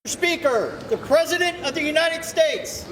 Speaker, the President of the United States.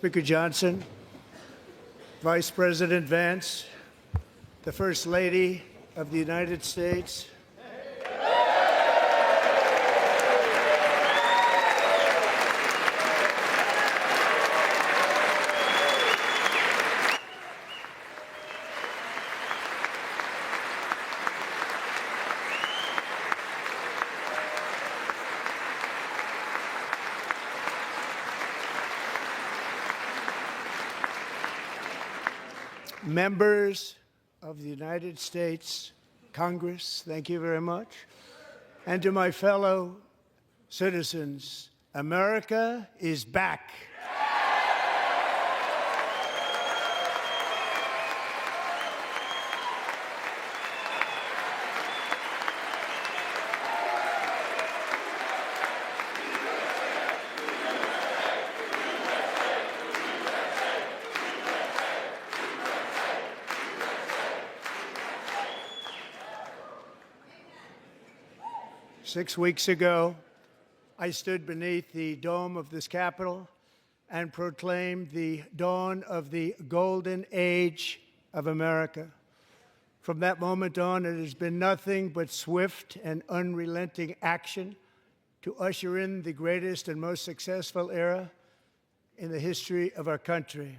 Speaker Johnson, Vice President Vance, the First Lady of the United States, members of the United States Congress, thank you very much, and to my fellow citizens, America is back. 6 weeks ago, I stood beneath the dome of this Capitol and proclaimed the dawn of the golden age of America. From that moment on, it has been nothing but swift and unrelenting action to usher in the greatest and most successful era in the history of our country.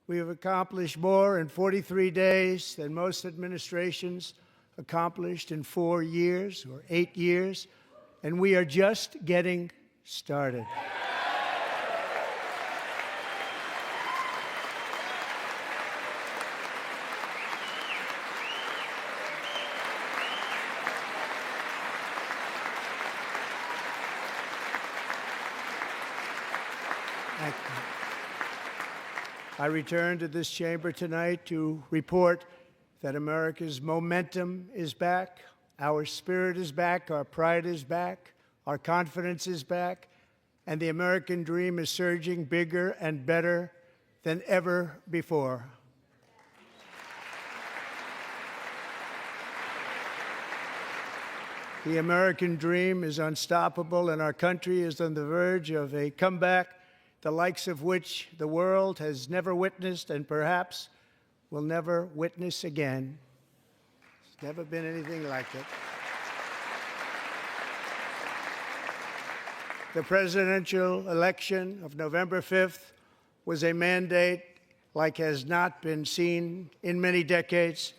We have accomplished more in 43 days than most administrations accomplished in 4 years or 8 years, and we are just getting started. I return to this chamber tonight to report that America's momentum is back, our spirit is back, our pride is back, our confidence is back, and the American dream is surging bigger and better than ever before. The American dream is unstoppable, and our country is on the verge of a comeback, the likes of which the world has never witnessed and perhaps will never witness again. There's never been anything like it. The presidential election of November 5th was a mandate like has not been seen in many decades.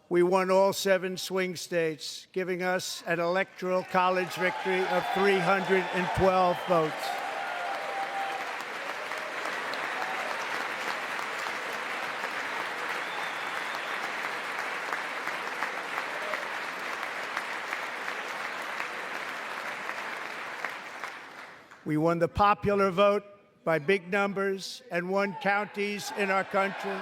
We won all 7 swing states, giving us an electoral college victory of 312 votes. We won the popular vote by big numbers and won counties in our country.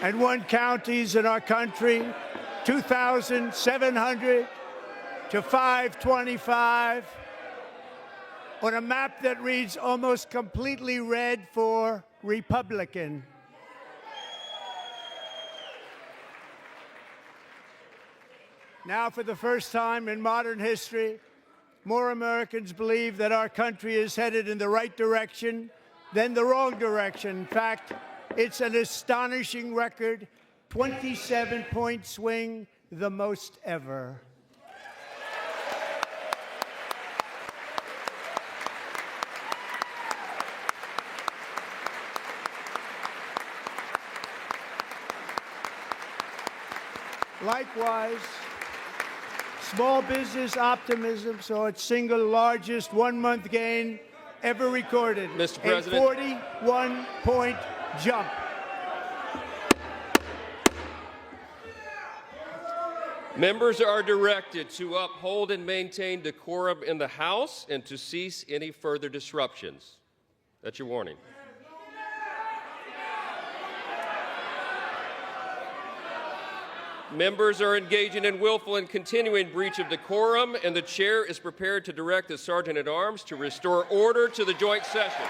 And won counties in our country, 2,700 to 525, on a map that reads almost completely red for Republican. Now, for the first time in modern history, more Americans believe that our country is headed in the right direction than the wrong direction. In fact, it's an astonishing record, 27-point swing, the most ever. Likewise, small business optimism saw its single largest one-month gain ever recorded. Mr. President. A 41-point jump. Members are directed to uphold and maintain decorum in the House and to cease any further disruptions. That's your warning. Members are engaging in willful and continuing breach of decorum, and the chair is prepared to direct the Sergeant-at-Arms to restore order to the joint session.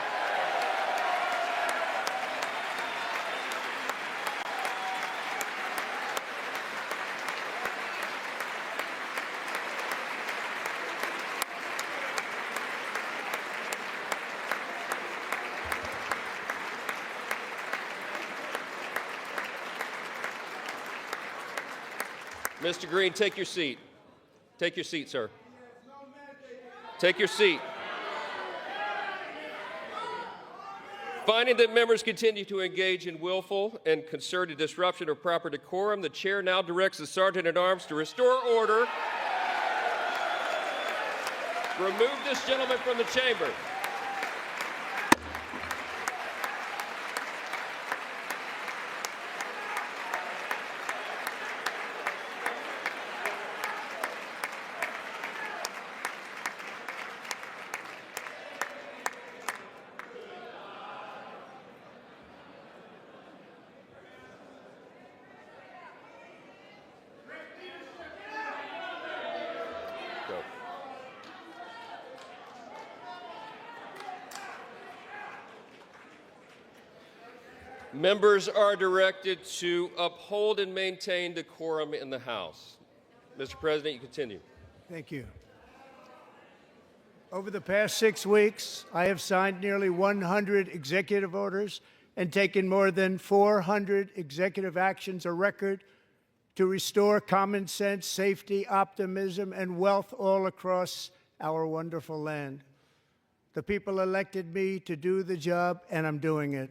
Mr. Green, take your seat. Take your seat, sir. Take your seat. Finding that members continue to engage in willful and concerted disruption of proper decorum, the chair now directs the Sergeant-at-Arms to restore order. Remove this gentleman from the chamber. Members are directed to uphold and maintain decorum in the House. Mr. President, you continue. Thank you. Over the past 6 weeks, I have signed nearly 100 executive orders and taken more than 400 executive actions, a record, to restore common sense, safety, optimism, and wealth all across our wonderful land. The people elected me to do the job, and I'm doing it.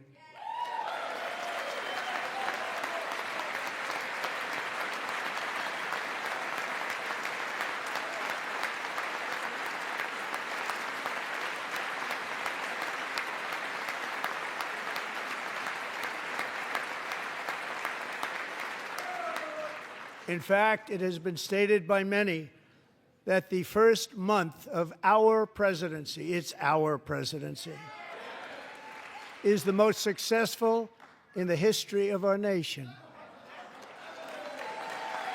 In fact, it has been stated by many that the first month of our presidency, it's our presidency, is the most successful in the history of our nation.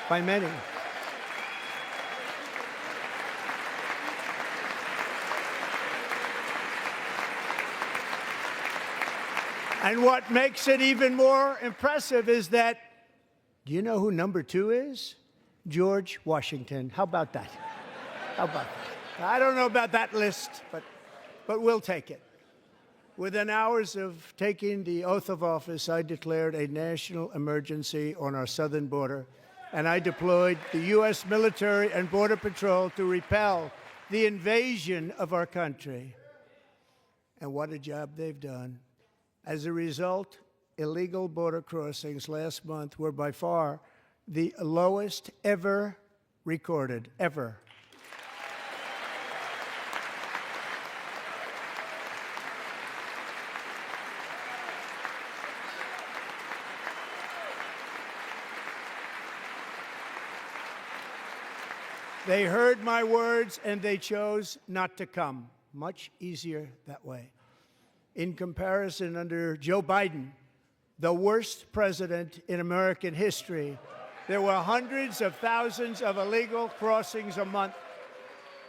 By many. And what makes it even more impressive is that, do you know who number 2 is? George Washington. How about that? How about that? I don't know about that list, but we'll take it. Within hours of taking the oath of office, I declared a national emergency on our southern border, and I deployed the U.S. military and Border Patrol to repel the invasion of our country. And what a job they've done. As a result, illegal border crossings last month were by far the lowest ever recorded, ever. They heard my words and they chose not to come. Much easier that way. In comparison, under Joe Biden, the worst president in American history, there were hundreds of thousands of illegal crossings a month,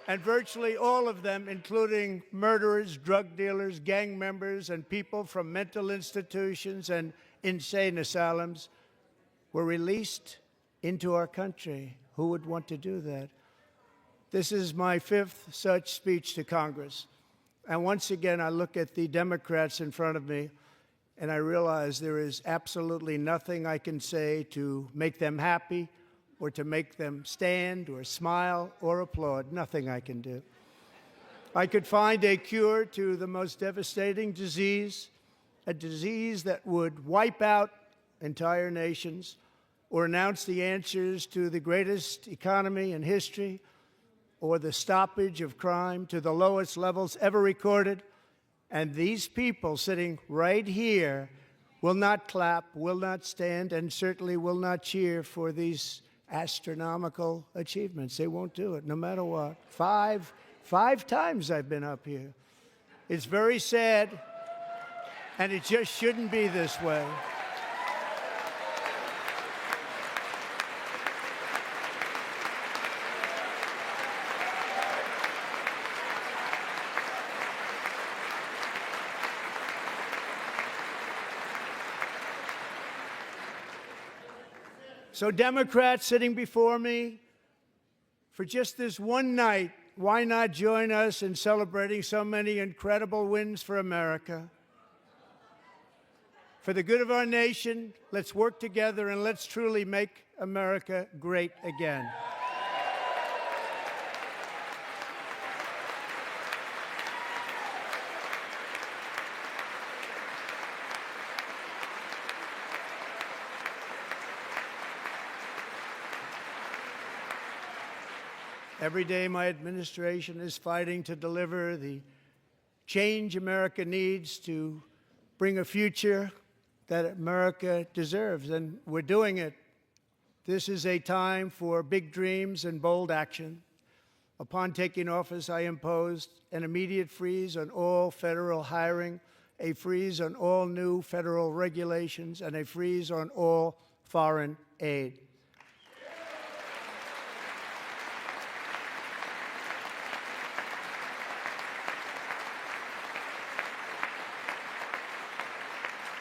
and virtually all of them, including murderers, drug dealers, gang members, and people from mental institutions and insane asylums, were released into our country. Who would want to do that? This is my 5th such speech to Congress. And once again, I look at the Democrats in front of me, and I realize there is absolutely nothing I can say to make them happy or to make them stand or smile or applaud. Nothing I can do. I could find a cure to the most devastating disease, a disease that would wipe out entire nations, or announce the answers to the greatest economy in history, or the stoppage of crime to the lowest levels ever recorded. And these people sitting right here will not clap, will not stand, and certainly will not cheer for these astronomical achievements. They won't do it, no matter what. Five times I've been up here. It's very sad, and it just shouldn't be this way. So Democrats sitting before me, for just this one night, why not join us in celebrating so many incredible wins for America? For the good of our nation, let's work together and let's truly make America great again. Every day, my administration is fighting to deliver the change America needs to bring a future that America deserves, and we're doing it. This is a time for big dreams and bold action. Upon taking office, I imposed an immediate freeze on all federal hiring, a freeze on all new federal regulations, and a freeze on all foreign aid.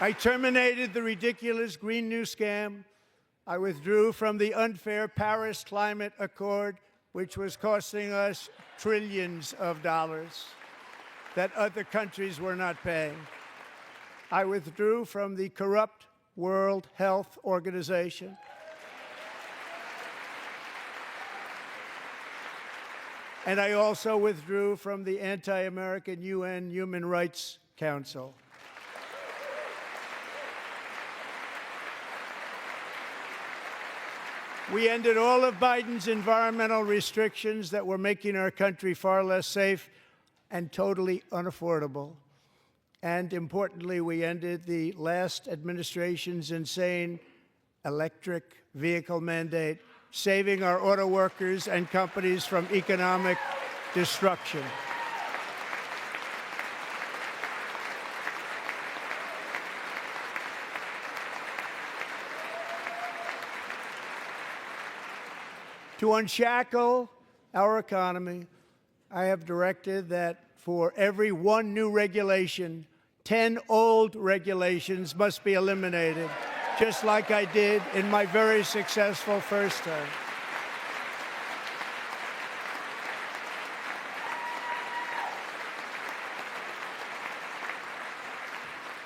I terminated the ridiculous Green New Scam. I withdrew from the unfair Paris Climate Accord, which was costing us trillions of dollars that other countries were not paying. I withdrew from the corrupt World Health Organization. And I also withdrew from the anti-American UN Human Rights Council. We ended all of Biden's environmental restrictions that were making our country far less safe and totally unaffordable. And importantly, we ended the last administration's insane electric vehicle mandate, saving our auto workers and companies from economic destruction. To unshackle our economy, I have directed that for every one new regulation, 10 old regulations must be eliminated, just like I did in my very successful first term.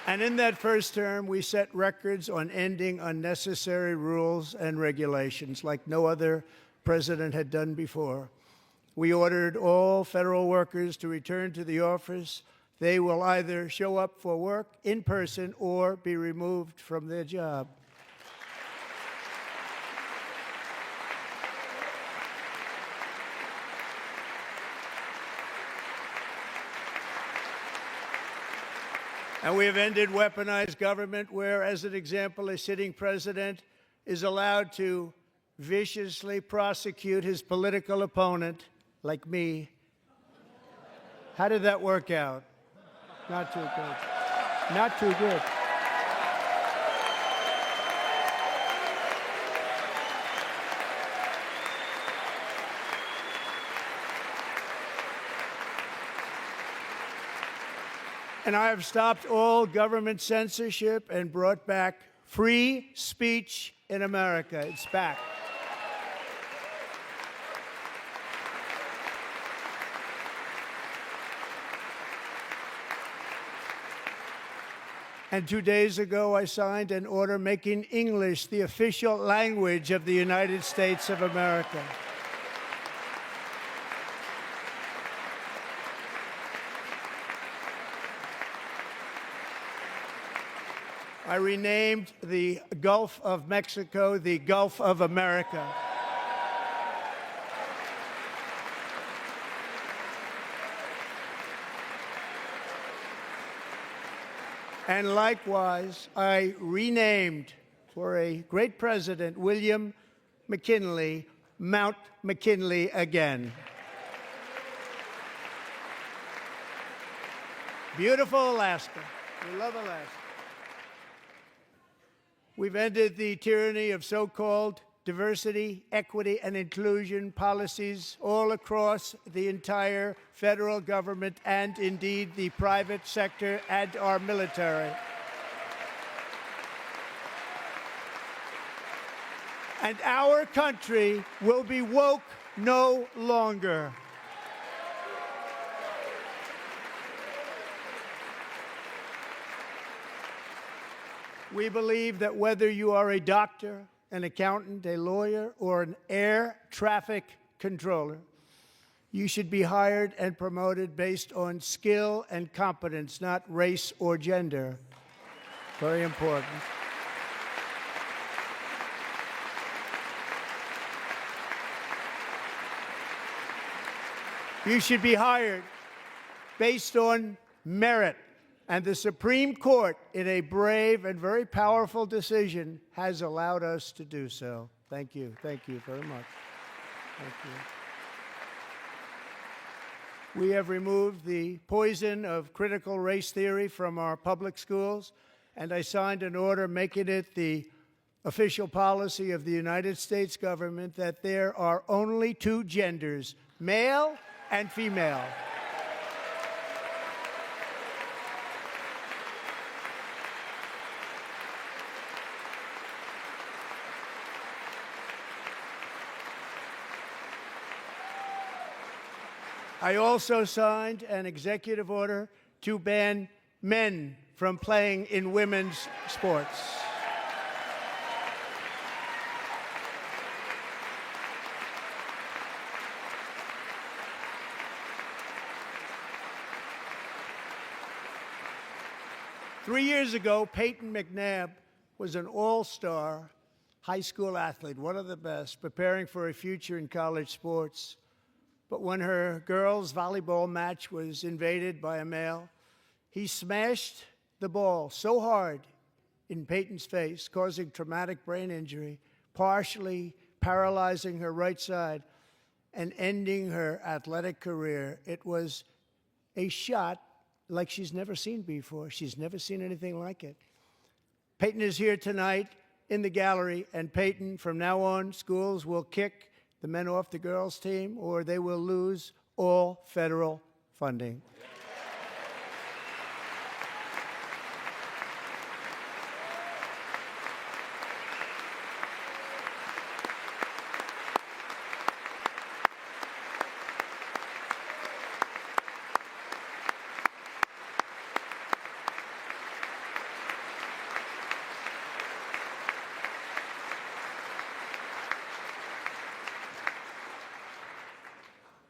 And in that first term, we set records on ending unnecessary rules and regulations like no other president had done before. We ordered all federal workers to return to the office. They will either show up for work in person or be removed from their job. And we have ended weaponized government where, as an example, a sitting president is allowed to viciously prosecute his political opponent, like me. How did that work out? Not too good. Not too good. And I have stopped all government censorship and brought back free speech in America. It's back. And 2 days ago, I signed an order making English the official language of the United States of America. I renamed the Gulf of Mexico the Gulf of America. And likewise, I renamed, for a great president, William McKinley, Mount McKinley again. Beautiful Alaska. We love Alaska. We've ended the tyranny of so-called diversity, equity, and inclusion policies all across the entire federal government and, indeed, the private sector and our military. and our country will be woke no longer. We believe that whether you are a doctor, an accountant, a lawyer, or an air traffic controller, you should be hired and promoted based on skill and competence, not race or gender. Very important. You should be hired based on merit. And the Supreme Court, in a brave and very powerful decision, has allowed us to do so. Thank you. Thank you very much. Thank you. We have removed the poison of critical race theory from our public schools, and I signed an order making it the official policy of the United States government that there are only two genders, male and female. I also signed an executive order to ban men from playing in women's sports. Three years ago, Peyton McNabb was an all-star high school athlete, one of the best, preparing for a future in college sports. But when her girls' volleyball match was invaded by a male, he smashed the ball so hard in Peyton's face, causing traumatic brain injury, partially paralyzing her right side, and ending her athletic career. It was a shot like she's never seen before. She's never seen anything like it. Peyton is here tonight in the gallery, and Peyton, from now on, schools will kick the men off the girls' team, or they will lose all federal funding.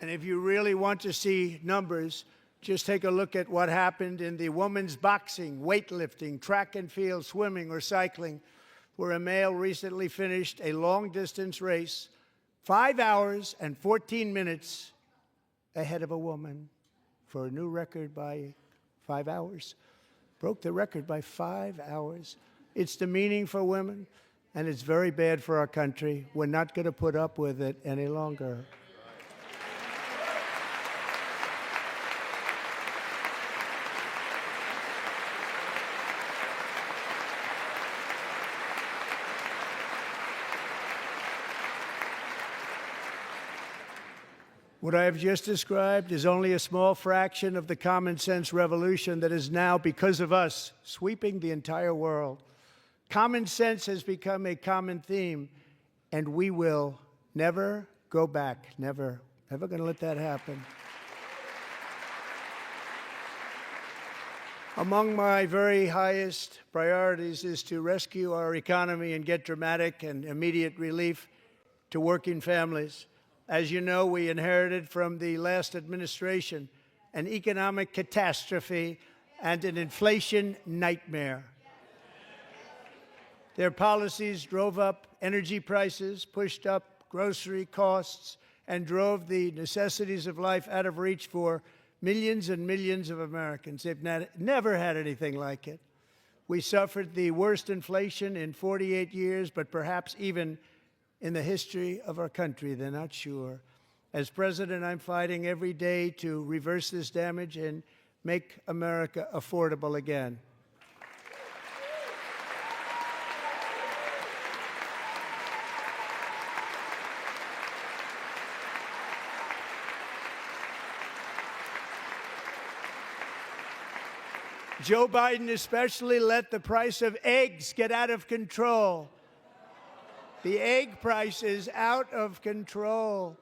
And if you really want to see numbers, just take a look at what happened in the women's boxing, weightlifting, track and field, swimming, or cycling, where a male recently finished a long-distance race 5 hours and 14 minutes ahead of a woman for a new record by 5 hours. Broke the record by 5 hours. It's demeaning for women, and it's very bad for our country. We're not going to put up with it any longer. What I have just described is only a small fraction of the common sense revolution that is now, because of us, sweeping the entire world. Common sense has become a common theme, and we will never go back. Never. Never going to let that happen. Among my very highest priorities is to rescue our economy and get dramatic and immediate relief to working families. As you know, we inherited from the last administration an economic catastrophe and an inflation nightmare. Their policies drove up energy prices, pushed up grocery costs, and drove the necessities of life out of reach for millions and millions of Americans. They've never had anything like it. We suffered the worst inflation in 48 years, but perhaps even in the history of our country. They're not sure. As president, I'm fighting every day to reverse this damage and make America affordable again. Joe Biden especially let the price of eggs get out of control. The egg price is out of control,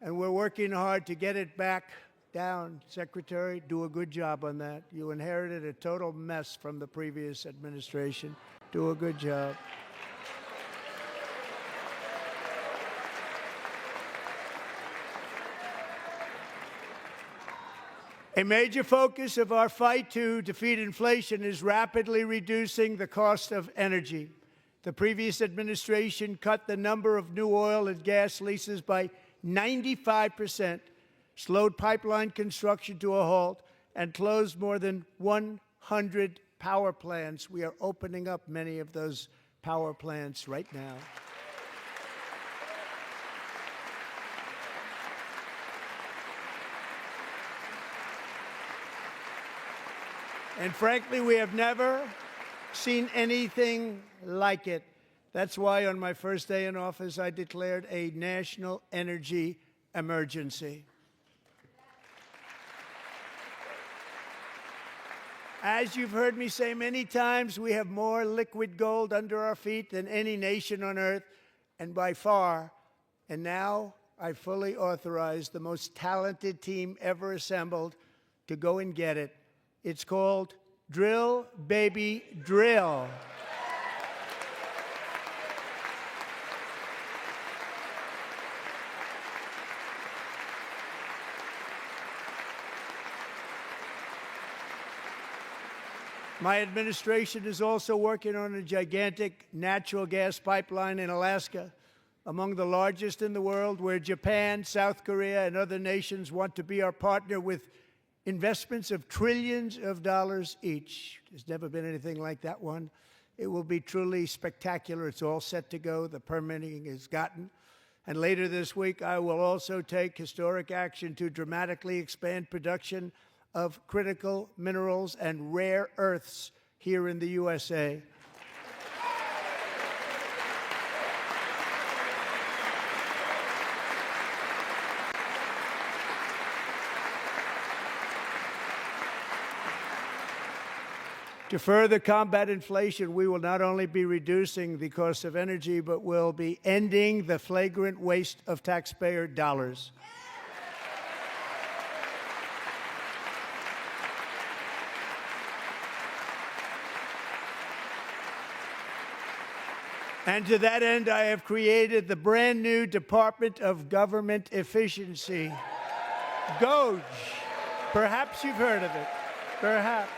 and we're working hard to get it back down. Secretary, do a good job on that. You inherited a total mess from the previous administration. Do a good job. A major focus of our fight to defeat inflation is rapidly reducing the cost of energy. The previous administration cut the number of new oil and gas leases by 95%, slowed pipeline construction to a halt, and closed more than 100 power plants. We are opening up many of those power plants right now. And frankly, we have never seen anything like it. That's why on my first day in office, I declared a national energy emergency. As you've heard me say many times, we have more liquid gold under our feet than any nation on earth, and by far. And now I fully authorize the most talented team ever assembled to go and get it. It's called Drill, Baby, Drill. My administration is also working on a gigantic natural gas pipeline in Alaska, among the largest in the world, where Japan, South Korea, and other nations want to be our partner with investments of trillions of dollars each. There's never been anything like that one. It will be truly spectacular. It's all set to go. The permitting is gotten. And later this week, I will also take historic action to dramatically expand production of critical minerals and rare earths here in the USA. To further combat inflation, we will not only be reducing the cost of energy, but will be ending the flagrant waste of taxpayer dollars. And to that end, I have created the brand new Department of Government Efficiency, DOGE. Perhaps you've heard of it. Perhaps.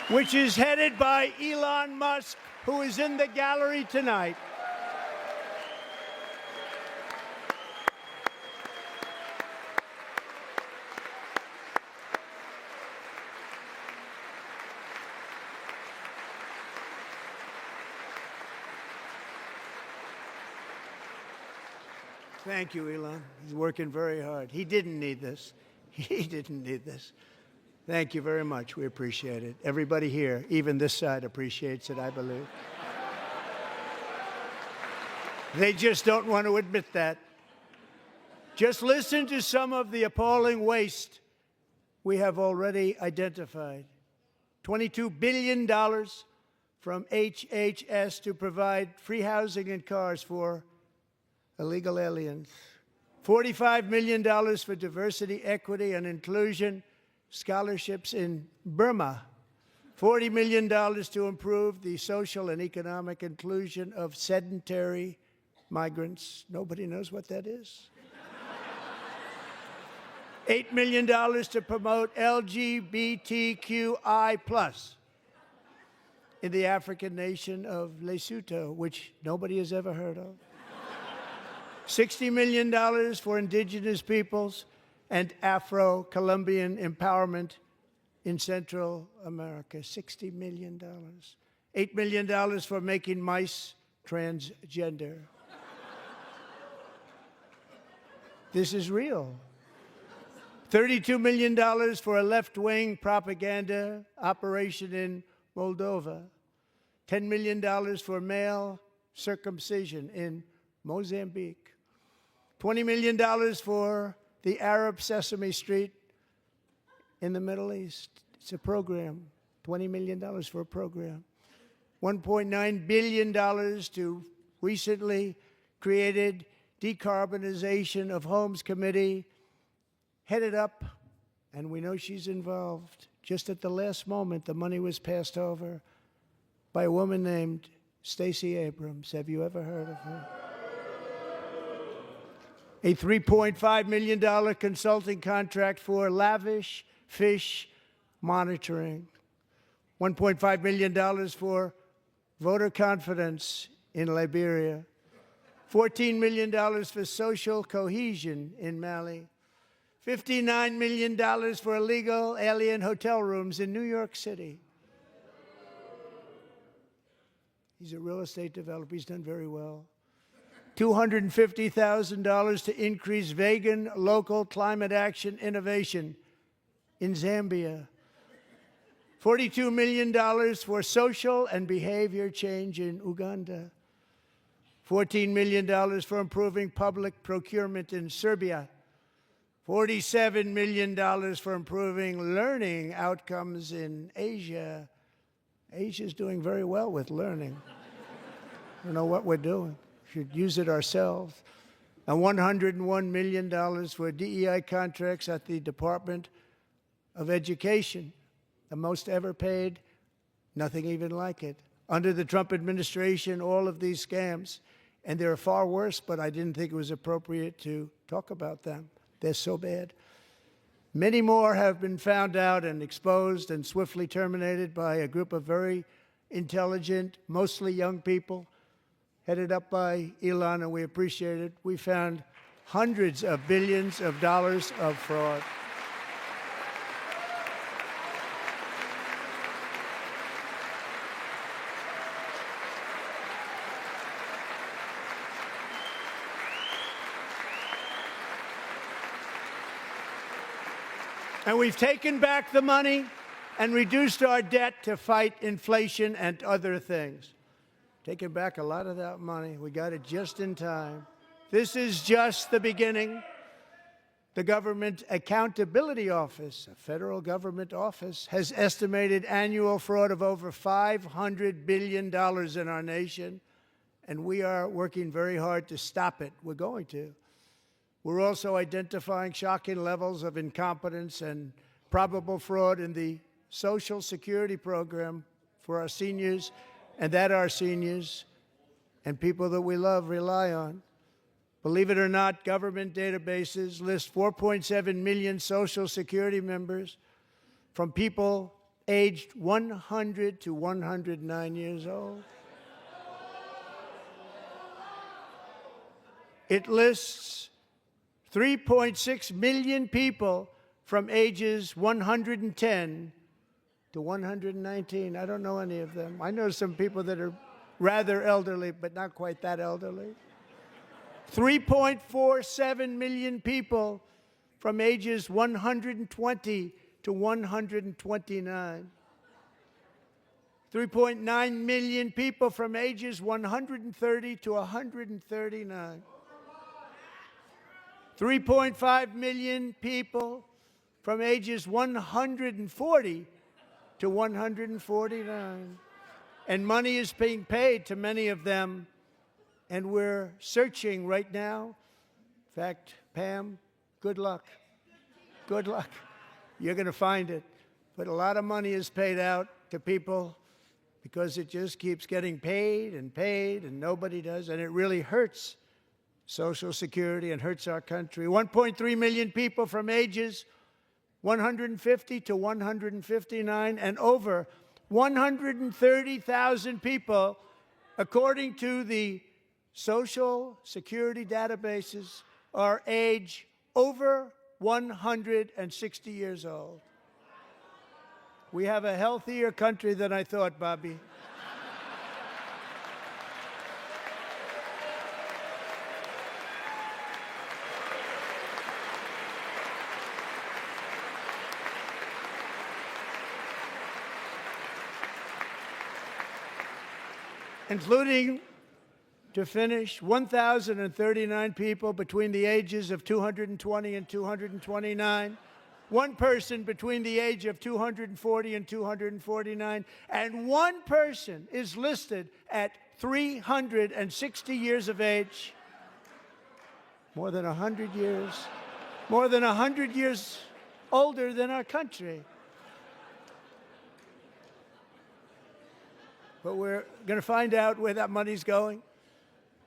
Which is headed by Elon Musk, who is in the gallery tonight. Thank you, Elon. He's working very hard. He didn't need this. He didn't need this. Thank you very much. We appreciate it. Everybody here, even this side, appreciates it, I believe. They just don't want to admit that. Just listen to some of the appalling waste we have already identified. $22 billion from HHS to provide free housing and cars for illegal aliens. $45 million for diversity, equity, and inclusion scholarships in Burma. $40 million to improve the social and economic inclusion of sedentary migrants. Nobody knows what that is. $8 million to promote LGBTQI+ in the African nation of Lesotho, which nobody has ever heard of. $60 million for indigenous peoples and Afro-Colombian empowerment in Central America. $60 million. $8 million for making mice transgender. This is real. $32 million for a left-wing propaganda operation in Moldova. $10 million for male circumcision in Mozambique. $20 million for the Arab Sesame Street in the Middle East. It's a program, $20 million for a program. $1.9 billion to recently created Decarbonization of Homes Committee, headed up, and we know she's involved. Just at the last moment, the money was passed over by a woman named Stacey Abrams. Have you ever heard of her? A $3.5 million consulting contract for lavish fish monitoring. $1.5 million for voter confidence in Liberia. $14 million for social cohesion in Mali. $59 million for illegal alien hotel rooms in New York City. He's a real estate developer. He's done very well. $250,000 to increase vegan local climate action innovation in Zambia. $42 million for social and behavior change in Uganda. $14 million for improving public procurement in Serbia. $47 million for improving learning outcomes in Asia. Asia's doing very well with learning. I don't know what we're doing. We should use it ourselves. And $101 million for DEI contracts at the Department of Education. The most ever paid, nothing even like it. Under the Trump administration, all of these scams, and they're far worse, but I didn't think it was appropriate to talk about them. They're so bad. Many more have been found out and exposed and swiftly terminated by a group of very intelligent, mostly young people, headed up by Elon, and we appreciate it. We found hundreds of billions of dollars of fraud. And we've taken back the money and reduced our debt to fight inflation and other things. Taken back a lot of that money. We got it just in time. This is just the beginning. The Government Accountability Office, a federal government office, has estimated annual fraud of over $500 billion in our nation, and we are working very hard to stop it. We're going to. We're also identifying shocking levels of incompetence and probable fraud in the Social Security program for our seniors, and that our seniors and people that we love rely on. Believe it or not, government databases list 4.7 million Social Security members from people aged 100 to 109 years old. It lists 3.6 million people from ages 110 to 119. I don't know any of them. I know some people that are rather elderly, but not quite that elderly. 3.47 million people from ages 120 to 129. 3.9 million people from ages 130 to 139. 3.5 million people from ages 140 to 149. And money is being paid to many of them, and we're searching right now. In fact, Pam, good luck. Good luck. You're going to find it. But a lot of money is paid out to people because it just keeps getting paid, and nobody does, and it really hurts Social Security and hurts our country. 1.3 million people from ages 150 to 159, and over 130,000 people, according to the Social Security databases, are age over 160 years old. We have a healthier country than I thought, Bobby. Including, to finish, 1,039 people between the ages of 220 and 229 one person between the age of 240 and 249, and one person is listed at 360 years of age. More than 100 years. More than 100 years older than our country. But we're going to find out where that money's going,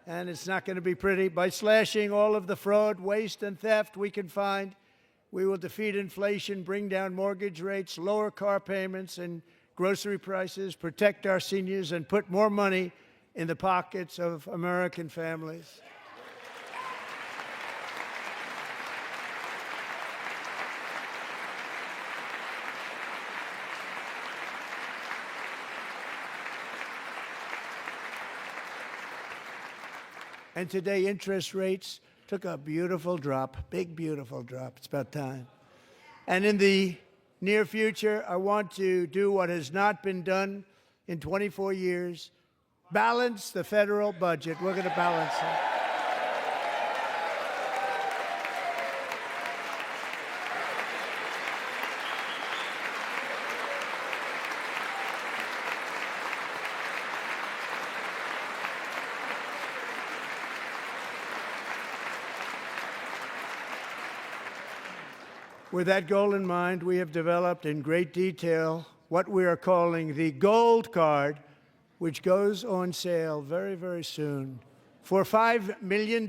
and it's not going to be pretty. By slashing all of the fraud, waste, and theft we can find, we will defeat inflation, bring down mortgage rates, lower car payments and grocery prices, protect our seniors, and put more money in the pockets of American families. And today, interest rates took a beautiful drop, big, beautiful drop. It's about time. And in the near future, I want to do what has not been done in 24 years, balance the federal budget. We're going to balance it. With that goal in mind, we have developed in great detail what we are calling the Gold Card, which goes on sale very, very soon. For $5 million,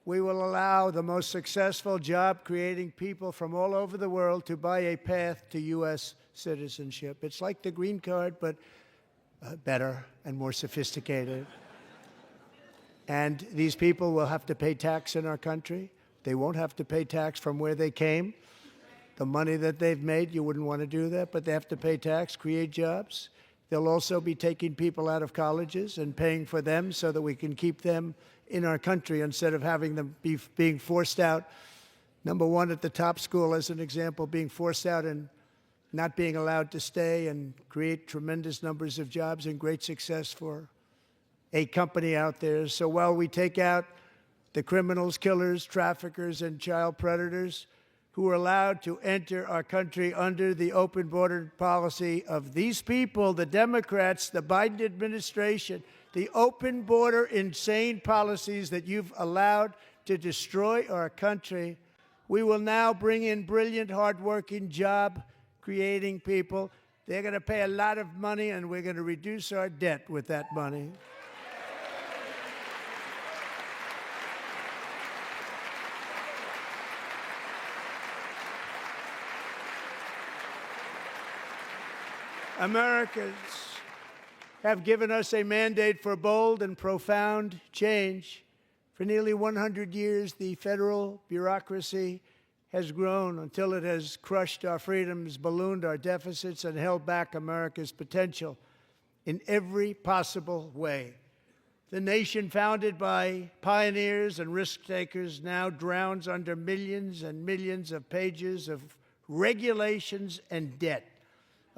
we will allow the most successful job-creating people from all over the world to buy a path to U.S. citizenship. It's like the green card, but better and more sophisticated. And these people will have to pay tax in our country. They won't have to pay tax from where they came. The money that they've made, you wouldn't want to do that, but they have to pay tax, create jobs. They'll also be taking people out of colleges and paying for them so that we can keep them in our country instead of having them being forced out. Number one, at the top school, as an example, being forced out and not being allowed to stay and create tremendous numbers of jobs and great success for a company out there. So while we take out the criminals, killers, traffickers, and child predators who are allowed to enter our country under the open border policy of these people, the Democrats, the Biden administration, the open border insane policies that you've allowed to destroy our country, we will now bring in brilliant, hardworking, job-creating people. They're going to pay a lot of money, and we're going to reduce our debt with that money. Americans have given us a mandate for bold and profound change. For nearly 100 years, the federal bureaucracy has grown until it has crushed our freedoms, ballooned our deficits, and held back America's potential in every possible way. The nation founded by pioneers and risk-takers now drowns under millions and millions of pages of regulations and debt.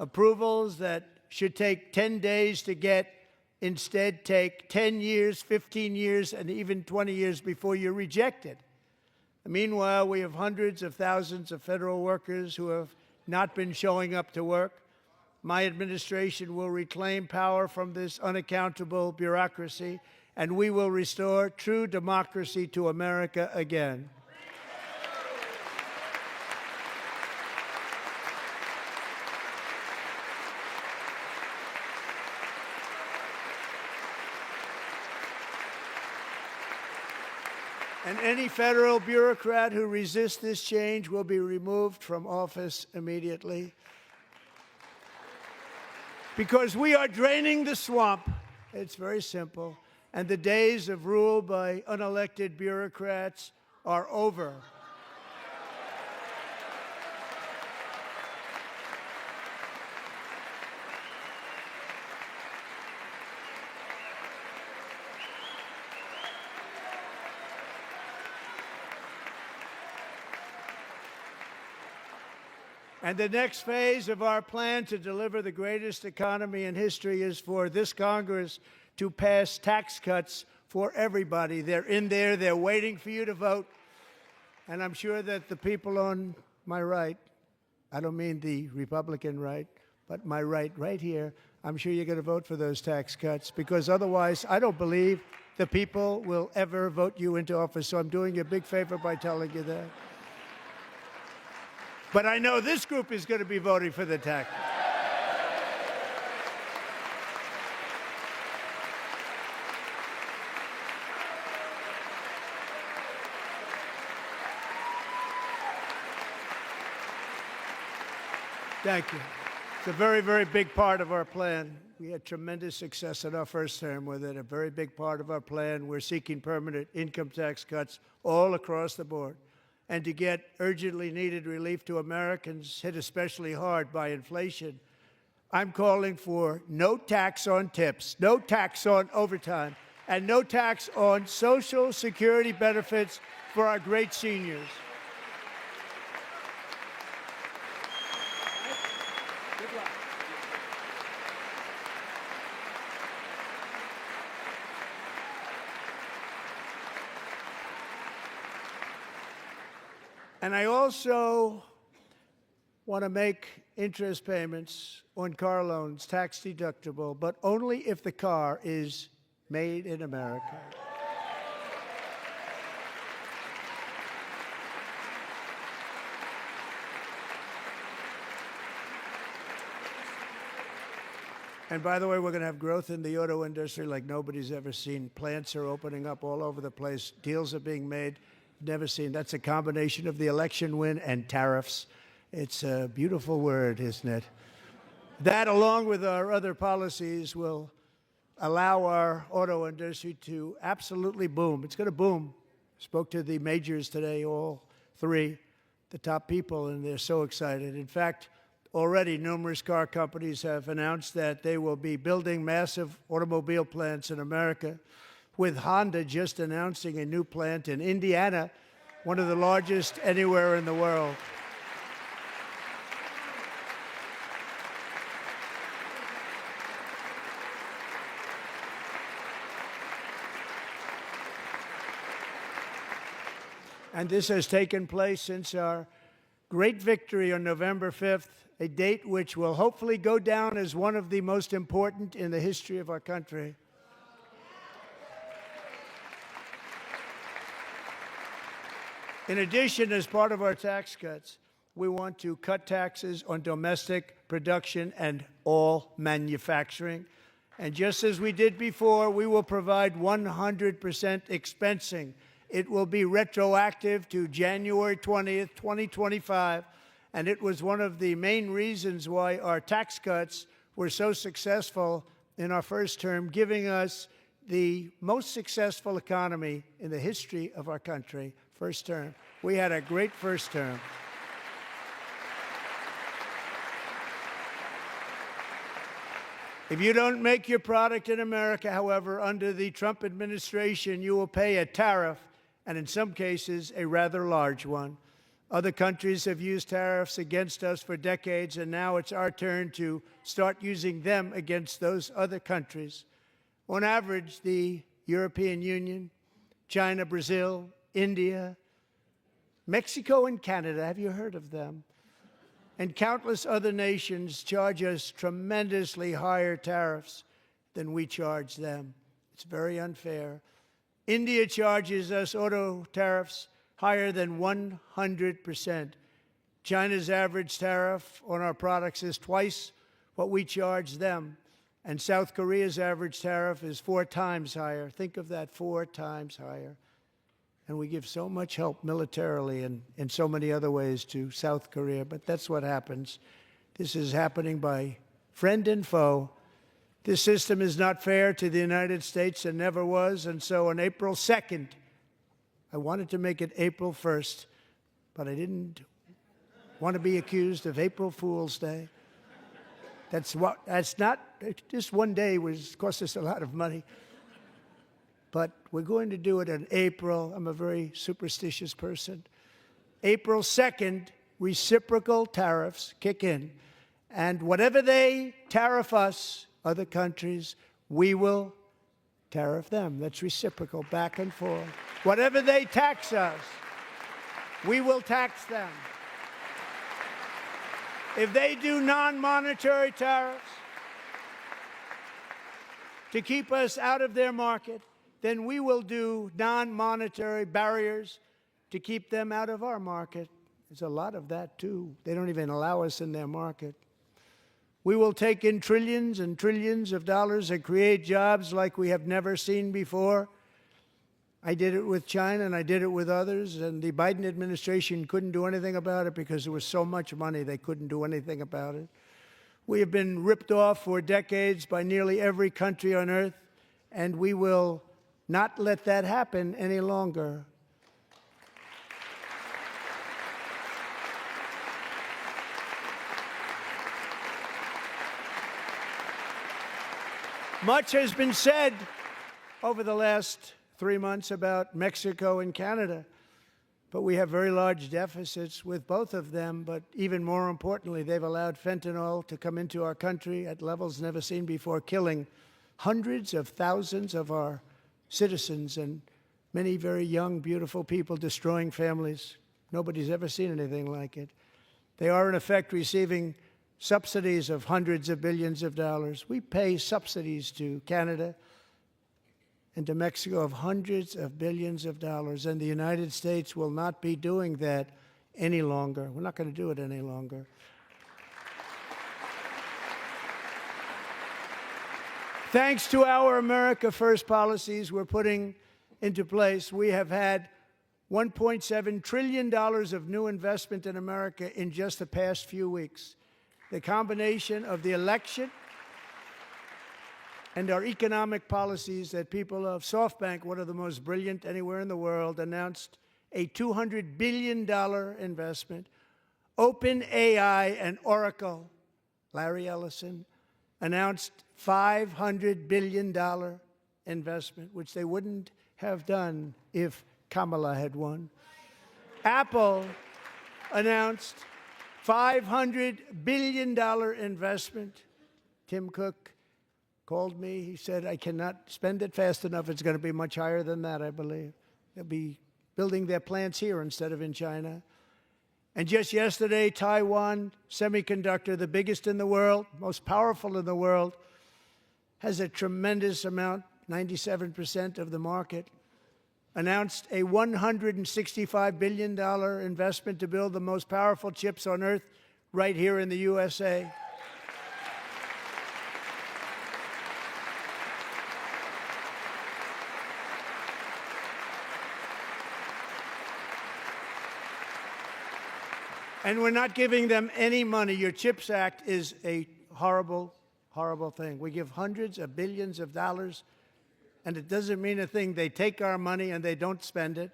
Approvals that should take 10 days to get instead take 10 years, 15 years, and even 20 years before you're rejected. Meanwhile, we have hundreds of thousands of federal workers who have not been showing up to work. My administration will reclaim power from this unaccountable bureaucracy, and we will restore true democracy to America again. And any federal bureaucrat who resists this change will be removed from office immediately. Because we are draining the swamp. It's very simple. And the days of rule by unelected bureaucrats are over. And the next phase of our plan to deliver the greatest economy in history is for this Congress to pass tax cuts for everybody. They're in there. They're waiting for you to vote. And I'm sure that the people on my right, I don't mean the Republican right, but my right here, I'm sure you're going to vote for those tax cuts, because otherwise I don't believe the people will ever vote you into office. So I'm doing you a big favor by telling you that. But I know this group is going to be voting for the tax cuts. Thank you. It's a very, very big part of our plan. We had tremendous success in our first term with it. A very big part of our plan. We're seeking permanent income tax cuts all across the board. And to get urgently needed relief to Americans hit especially hard by inflation, I'm calling for no tax on tips, no tax on overtime, and no tax on Social Security benefits for our great seniors. And I also want to make interest payments on car loans tax deductible, but only if the car is made in America. And by the way, we're going to have growth in the auto industry like nobody's ever seen. Plants are opening up all over the place. Deals are being made. Never seen. That's a combination of the election win and tariffs. It's a beautiful word, isn't it? That, along with our other policies, will allow our auto industry to absolutely boom. It's going to boom. Spoke to the majors today, all three, the top people, and they're so excited. In fact, already numerous car companies have announced that they will be building massive automobile plants in America, with Honda just announcing a new plant in Indiana, one of the largest anywhere in the world. And this has taken place since our great victory on November 5th, a date which will hopefully go down as one of the most important in the history of our country. In addition, as part of our tax cuts, we want to cut taxes on domestic production and all manufacturing. And just as we did before, we will provide 100% expensing. It will be retroactive to January 20th, 2025. And it was one of the main reasons why our tax cuts were so successful in our first term, giving us the most successful economy in the history of our country. First term. We had a great first term. If you don't make your product in America, however, under the Trump administration, you will pay a tariff, and in some cases, a rather large one. Other countries have used tariffs against us for decades, and now it's our turn to start using them against those other countries. On average, the European Union, China, Brazil, India, Mexico, and Canada, have you heard of them? And countless other nations charge us tremendously higher tariffs than we charge them. It's very unfair. India charges us auto tariffs higher than 100%. China's average tariff on our products is twice what we charge them. And South Korea's average tariff is 4 times higher. Think of that, 4 times higher. And we give so much help militarily and in so many other ways to South Korea. But that's what happens. This is happening by friend and foe. This system is not fair to the United States and never was. And so on April 2nd, I wanted to make it April 1st, but I didn't want to be accused of April Fool's Day. That's not, just one day cost us a lot of money. But we're going to do it in April. I'm a very superstitious person. April 2nd, reciprocal tariffs kick in. And whatever they tariff us, other countries, we will tariff them. That's reciprocal, back and forth. Whatever they tax us, we will tax them. If they do non-monetary tariffs to keep us out of their market, then we will do non-monetary barriers to keep them out of our market. There's a lot of that, too. They don't even allow us in their market. We will take in trillions and trillions of dollars and create jobs like we have never seen before. I did it with China, and I did it with others, and the Biden administration couldn't do anything about it because there was so much money they couldn't do anything about it. We have been ripped off for decades by nearly every country on earth, and we will not let that happen any longer. Much has been said over the last 3 months about Mexico and Canada, but we have very large deficits with both of them. But even more importantly, they've allowed fentanyl to come into our country at levels never seen before, killing hundreds of thousands of our citizens and many very young, beautiful people, destroying families. Nobody's ever seen anything like it. They are, in effect, receiving subsidies of hundreds of billions of dollars. We pay subsidies to Canada and to Mexico of hundreds of billions of dollars, and the United States will not be doing that any longer. We're not going to do it any longer. Thanks to our America First policies we're putting into place, we have had $1.7 trillion of new investment in America in just the past few weeks. The combination of the election and our economic policies that people of SoftBank, one of the most brilliant anywhere in the world, announced a $200 billion investment. OpenAI and Oracle, Larry Ellison, announced $500 billion investment, which they wouldn't have done if Kamala had won. Apple announced $500 billion investment. Tim Cook called me. He said, I cannot spend it fast enough. It's going to be much higher than that, I believe. They'll be building their plants here instead of in China. And just yesterday, Taiwan Semiconductor, the biggest in the world, most powerful in the world, has a tremendous amount, 97% of the market, announced a $165 billion investment to build the most powerful chips on earth right here in the USA. And we're not giving them any money. Your CHIPS Act is a horrible, horrible thing. We give hundreds of billions of dollars, and it doesn't mean a thing. They take our money and they don't spend it.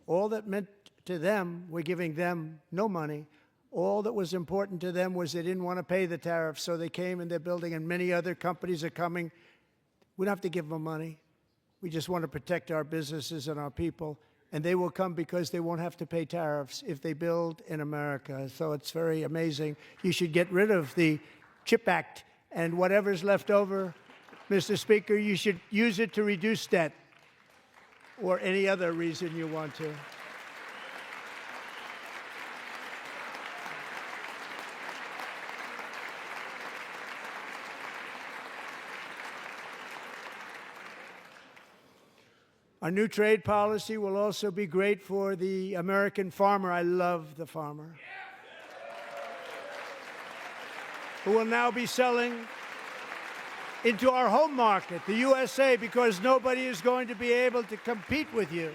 All that meant to them, we're giving them no money. All that was important to them was they didn't want to pay the tariffs, so they came and they're building, and many other companies are coming. We don't have to give them money. We just want to protect our businesses and our people. And they will come because they won't have to pay tariffs if they build in America. So it's very amazing. You should get rid of the CHIP Act, and whatever's left over, Mr. Speaker, you should use it to reduce debt or any other reason you want to. Our new trade policy will also be great for the American farmer. I love the farmer, who will now be selling into our home market, the USA, because nobody is going to be able to compete with you.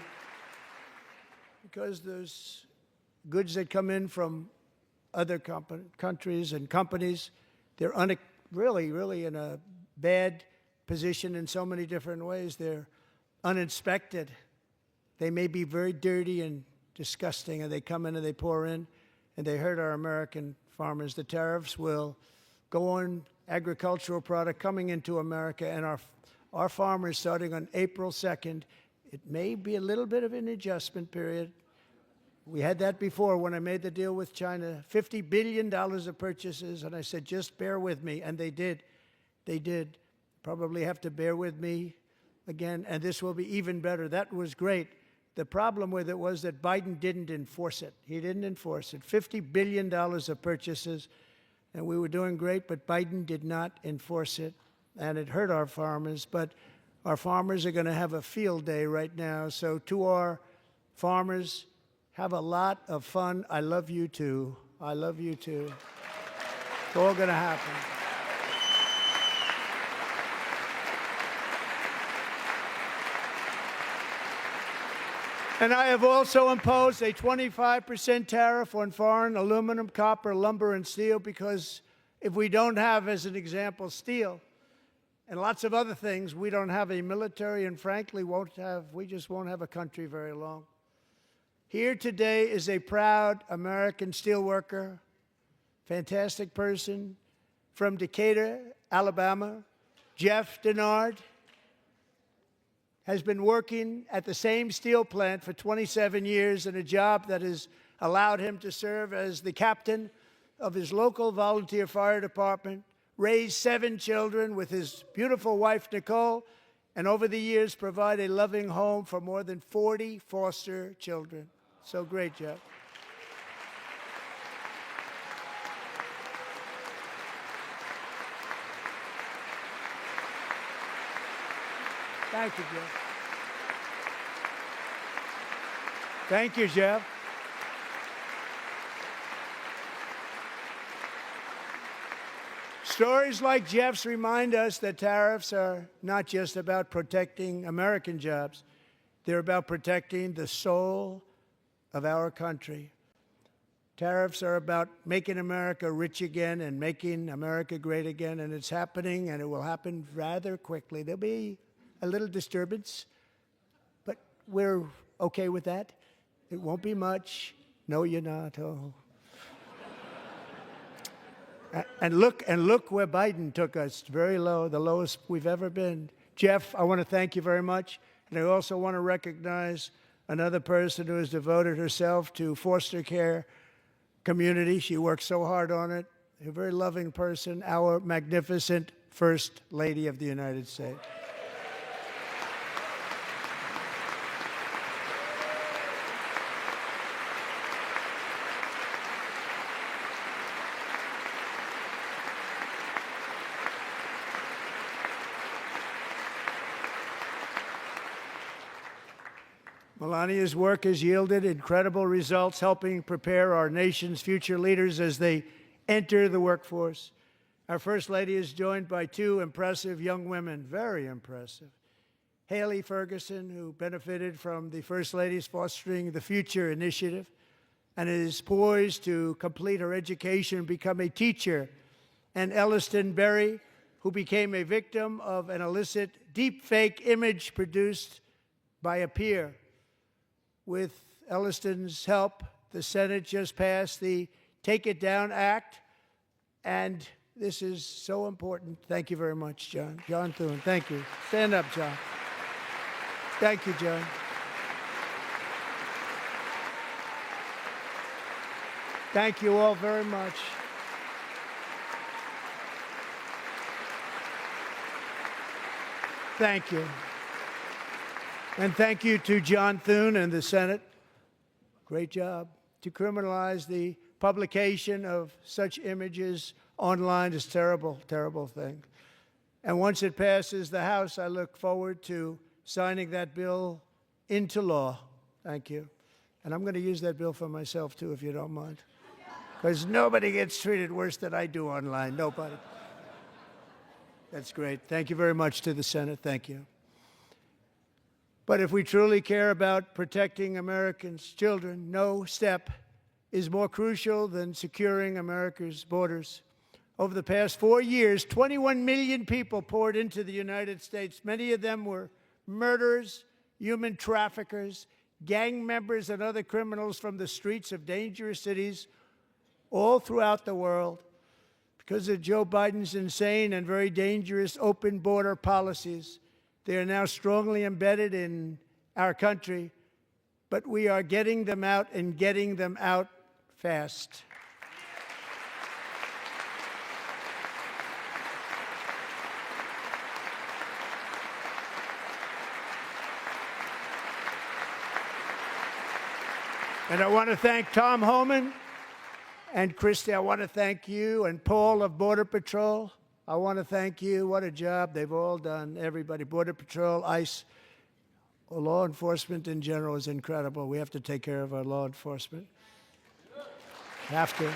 Because those goods that come in from other countries and companies, they're really in a bad position in so many different ways. They're uninspected. They may be very dirty and disgusting, and they come in and they pour in, and they hurt our American farmers. The tariffs will go on agricultural product coming into America, and our farmers, starting on April 2nd, it may be a little bit of an adjustment period. We had that before when I made the deal with China, $50 billion of purchases, and I said, just bear with me, and they did. They did. Probably have to bear with me again, and this will be even better. That was great. The problem with it was that Biden didn't enforce it. He didn't enforce it. $50 billion of purchases, and we were doing great, but Biden did not enforce it, and it hurt our farmers. But our farmers are going to have a field day right now. So to our farmers, have a lot of fun. I love you too. I love you too. It's all going to happen. And I have also imposed a 25% tariff on foreign aluminum, copper, lumber, and steel, because if we don't have, as an example, steel and lots of other things, we don't have a military, and frankly, we just won't have a country very long. Here today is a proud American steelworker, fantastic person from Decatur, Alabama, Jeff Denard. Has been working at the same steel plant for 27 years in a job that has allowed him to serve as the captain of his local volunteer fire department, raise 7 children with his beautiful wife, Nicole, and over the years provide a loving home for more than 40 foster children. So great, Jeff. Thank you, Jeff. Thank you, Jeff. Stories like Jeff's remind us that tariffs are not just about protecting American jobs. They're about protecting the soul of our country. Tariffs are about making America rich again and making America great again, and it's happening, and it will happen rather quickly. There'll be a little disturbance, but we're okay with that. It won't be much. No, you're not. Oh. And look where Biden took us, very low, the lowest we've ever been. Jeff, I want to thank you very much. And I also want to recognize another person who has devoted herself to foster care community. She works so hard on it. A very loving person, our magnificent First Lady of the United States. Melania's work has yielded incredible results, helping prepare our nation's future leaders as they enter the workforce. Our First Lady is joined by 2 impressive young women, very impressive. Haley Ferguson, who benefited from the First Lady's Fostering the Future initiative and is poised to complete her education and become a teacher. And Elliston Berry, who became a victim of an illicit deepfake image produced by a peer. With Elliston's help, the Senate just passed the Take It Down Act, and this is so important. Thank you very much, John. John Thune, thank you. Stand up, John. Thank you, John. Thank you all very much. Thank you. And thank you to John Thune and the Senate. Great job. To criminalize the publication of such images online is a terrible, terrible thing. And once it passes the House, I look forward to signing that bill into law. Thank you. And I'm going to use that bill for myself, too, if you don't mind. Because nobody gets treated worse than I do online. Nobody. That's great. Thank you very much to the Senate. Thank you. But if we truly care about protecting Americans' children, no step is more crucial than securing America's borders. Over the past 4 years, 21 million people poured into the United States. Many of them were murderers, human traffickers, gang members, and other criminals from the streets of dangerous cities all throughout the world. Because of Joe Biden's insane and very dangerous open border policies, they are now strongly embedded in our country, but we are getting them out and getting them out fast. And I want to thank Tom Homan and Christy. I want to thank you and Paul of Border Patrol. I want to thank you. What a job they've all done. Everybody, Border Patrol, ICE, law enforcement in general is incredible. We have to take care of our law enforcement. Have to.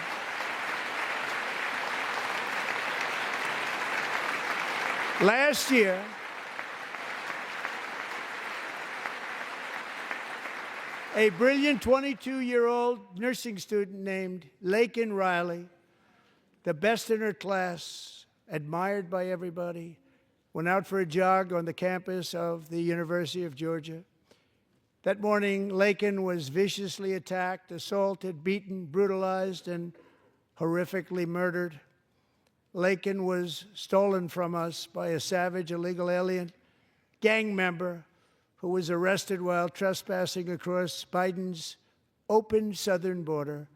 Last year, a brilliant 22-year-old nursing student named Laken Riley, the best in her class, admired by everybody, went out for a jog on the campus of the University of Georgia. That morning, Laken was viciously attacked, assaulted, beaten, brutalized, and horrifically murdered. Laken was stolen from us by a savage illegal alien gang member who was arrested while trespassing across Biden's open southern border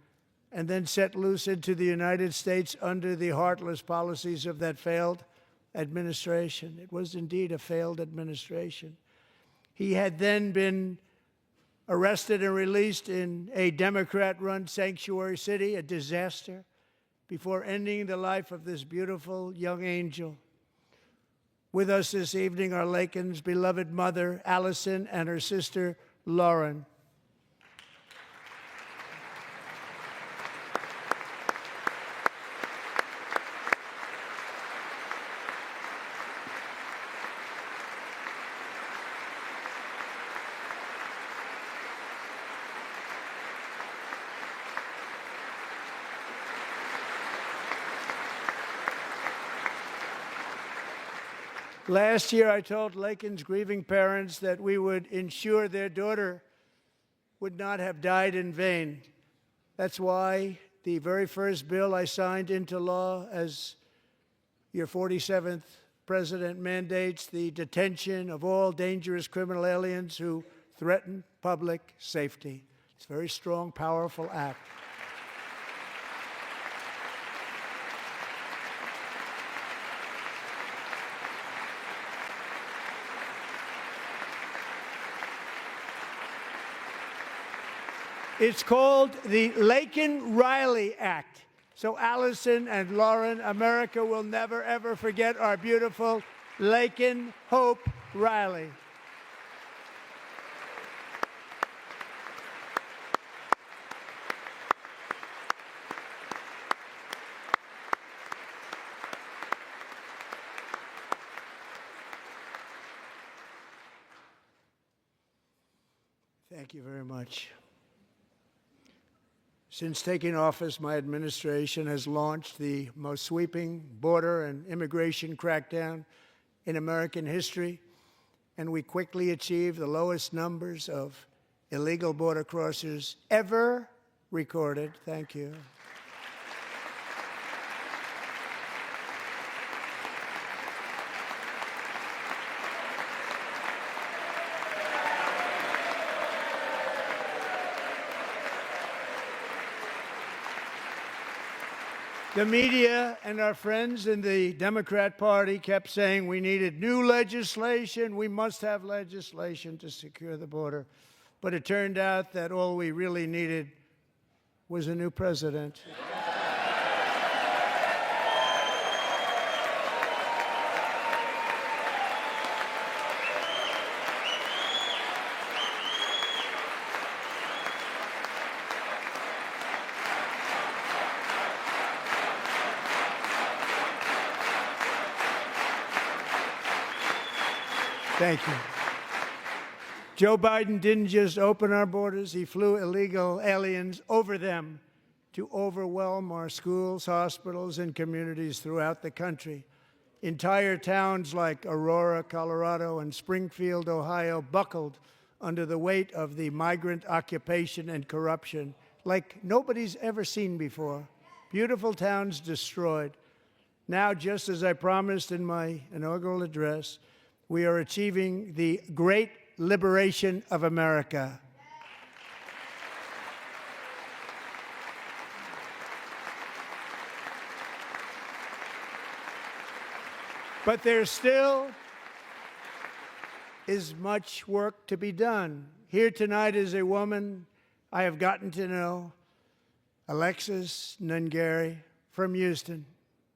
and then set loose into the United States under the heartless policies of that failed administration. It was indeed a failed administration. He had then been arrested and released in a Democrat-run sanctuary city, a disaster, before ending the life of this beautiful young angel. With us this evening are Laken's beloved mother, Allison, and her sister, Lauren. Last year, I told Laken's grieving parents that we would ensure their daughter would not have died in vain. That's why the very first bill I signed into law as your 47th president mandates the detention of all dangerous criminal aliens who threaten public safety. It's a very strong, powerful act. It's called the Laken-Riley Act. So Allison and Lauren, America will never, ever forget our beautiful Laken Hope Riley. Thank you very much. Since taking office, my administration has launched the most sweeping border and immigration crackdown in American history, and we quickly achieved the lowest numbers of illegal border crossers ever recorded. Thank you. The media and our friends in the Democrat Party kept saying we needed new legislation, we must have legislation to secure the border. But it turned out that all we really needed was a new president. Thank you. Joe Biden didn't just open our borders, he flew illegal aliens over them to overwhelm our schools, hospitals, and communities throughout the country. Entire towns like Aurora, Colorado, and Springfield, Ohio, buckled under the weight of the migrant occupation and corruption like nobody's ever seen before. Beautiful towns destroyed. Now, just as I promised in my inaugural address, we are achieving the great liberation of America. But there still is much work to be done. Here tonight is a woman I have gotten to know Alexis Nungary from Houston.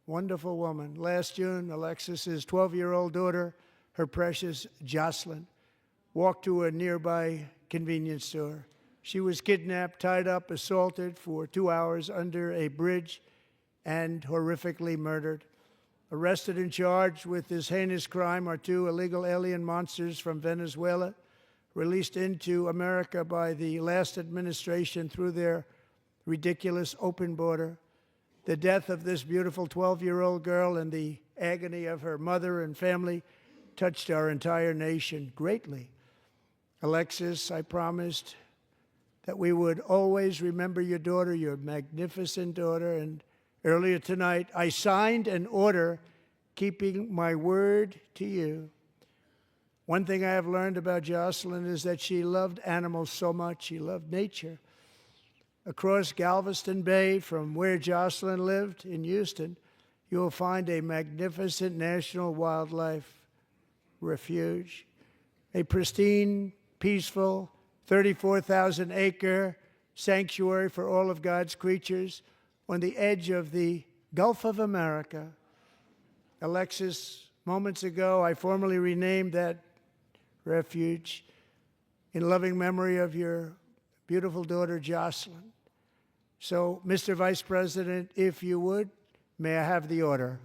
Wonderful woman. Last June, Alexis's 12-year-old daughter, her precious Jocelyn, walked to a nearby convenience store. She was kidnapped, tied up, assaulted for 2 hours under a bridge, and horrifically murdered. Arrested and charged with this heinous crime are 2 illegal alien monsters from Venezuela, released into America by the last administration through their ridiculous open border. The death of this beautiful 12-year-old girl and the agony of her mother and family touched our entire nation greatly. Alexis, I promised that we would always remember your daughter, your magnificent daughter, and earlier tonight I signed an order keeping my word to you. One thing I have learned about Jocelyn is that she loved animals so much. She loved nature. Across Galveston Bay, from where Jocelyn lived in Houston, you will find a magnificent national wildlife refuge, a pristine, peaceful, 34,000-acre sanctuary for all of God's creatures on the edge of the Gulf of America. Alexis, moments ago, I formally renamed that refuge in loving memory of your beautiful daughter, Jocelyn. So, Mr. Vice President, if you would, may I have the order?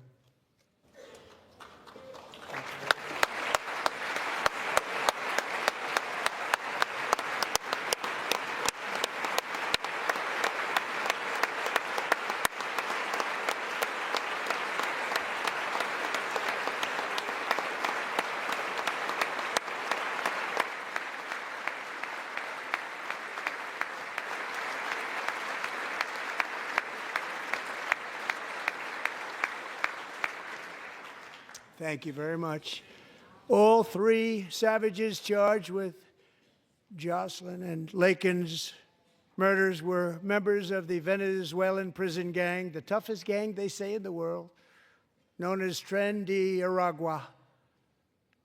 Thank you very much. All 3 savages charged with Jocelyn and Lakin's murders were members of the Venezuelan prison gang, the toughest gang, they say, in the world, known as Tren de Aragua.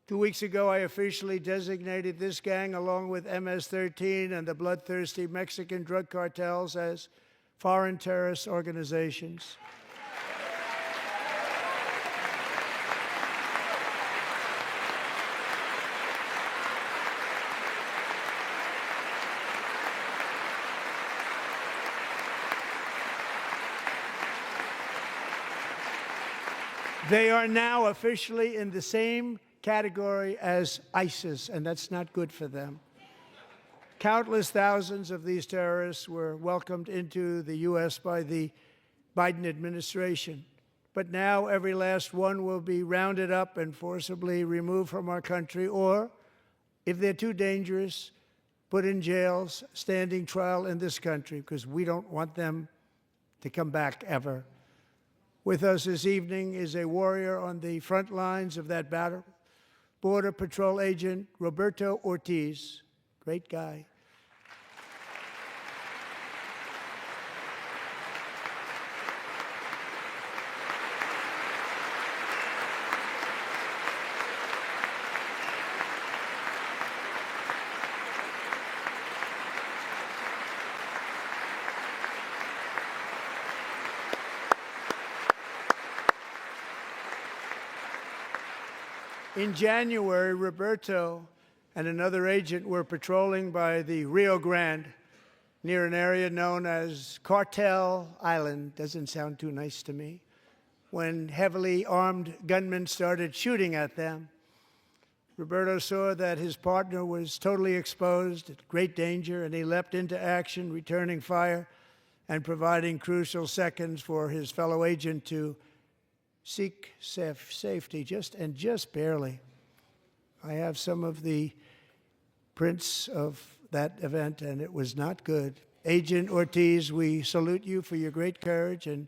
2 weeks ago, I officially designated this gang, along with MS-13 and the bloodthirsty Mexican drug cartels, as foreign terrorist organizations. They are now officially in the same category as ISIS, and that's not good for them. Countless thousands of these terrorists were welcomed into the U.S. by the Biden administration. But now every last one will be rounded up and forcibly removed from our country, or, if they're too dangerous, put in jails, standing trial in this country, because we don't want them to come back ever. With us this evening is a warrior on the front lines of that battle, Border Patrol Agent Roberto Ortiz. Great guy. In January, Roberto and another agent were patrolling by the Rio Grande near an area known as Cartel Island. Doesn't sound too nice to me. When heavily armed gunmen started shooting at them, Roberto saw that his partner was totally exposed, at great danger, and he leapt into action, returning fire and providing crucial seconds for his fellow agent to seek safety, just barely. I have some of the prints of that event, and it was not good. Agent Ortiz, we salute you for your great courage and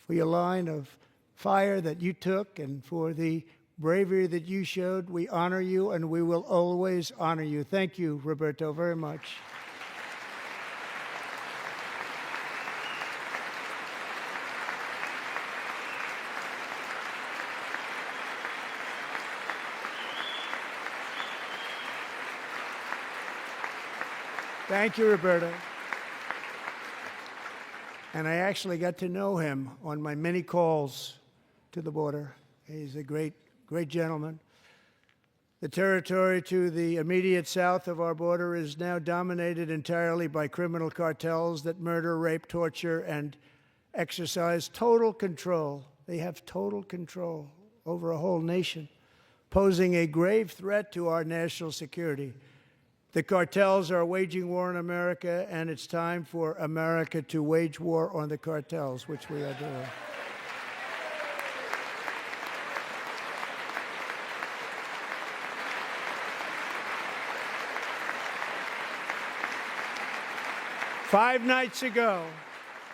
for your line of fire that you took and for the bravery that you showed. We honor you, and we will always honor you. Thank you, Roberto, very much. Thank you, Roberta. And I actually got to know him on my many calls to the border. He's a great, great gentleman. The territory to the immediate south of our border is now dominated entirely by criminal cartels that murder, rape, torture, and exercise total control. They have total control over a whole nation, posing a grave threat to our national security. The cartels are waging war on America, and it's time for America to wage war on the cartels, which we are doing. Five nights ago,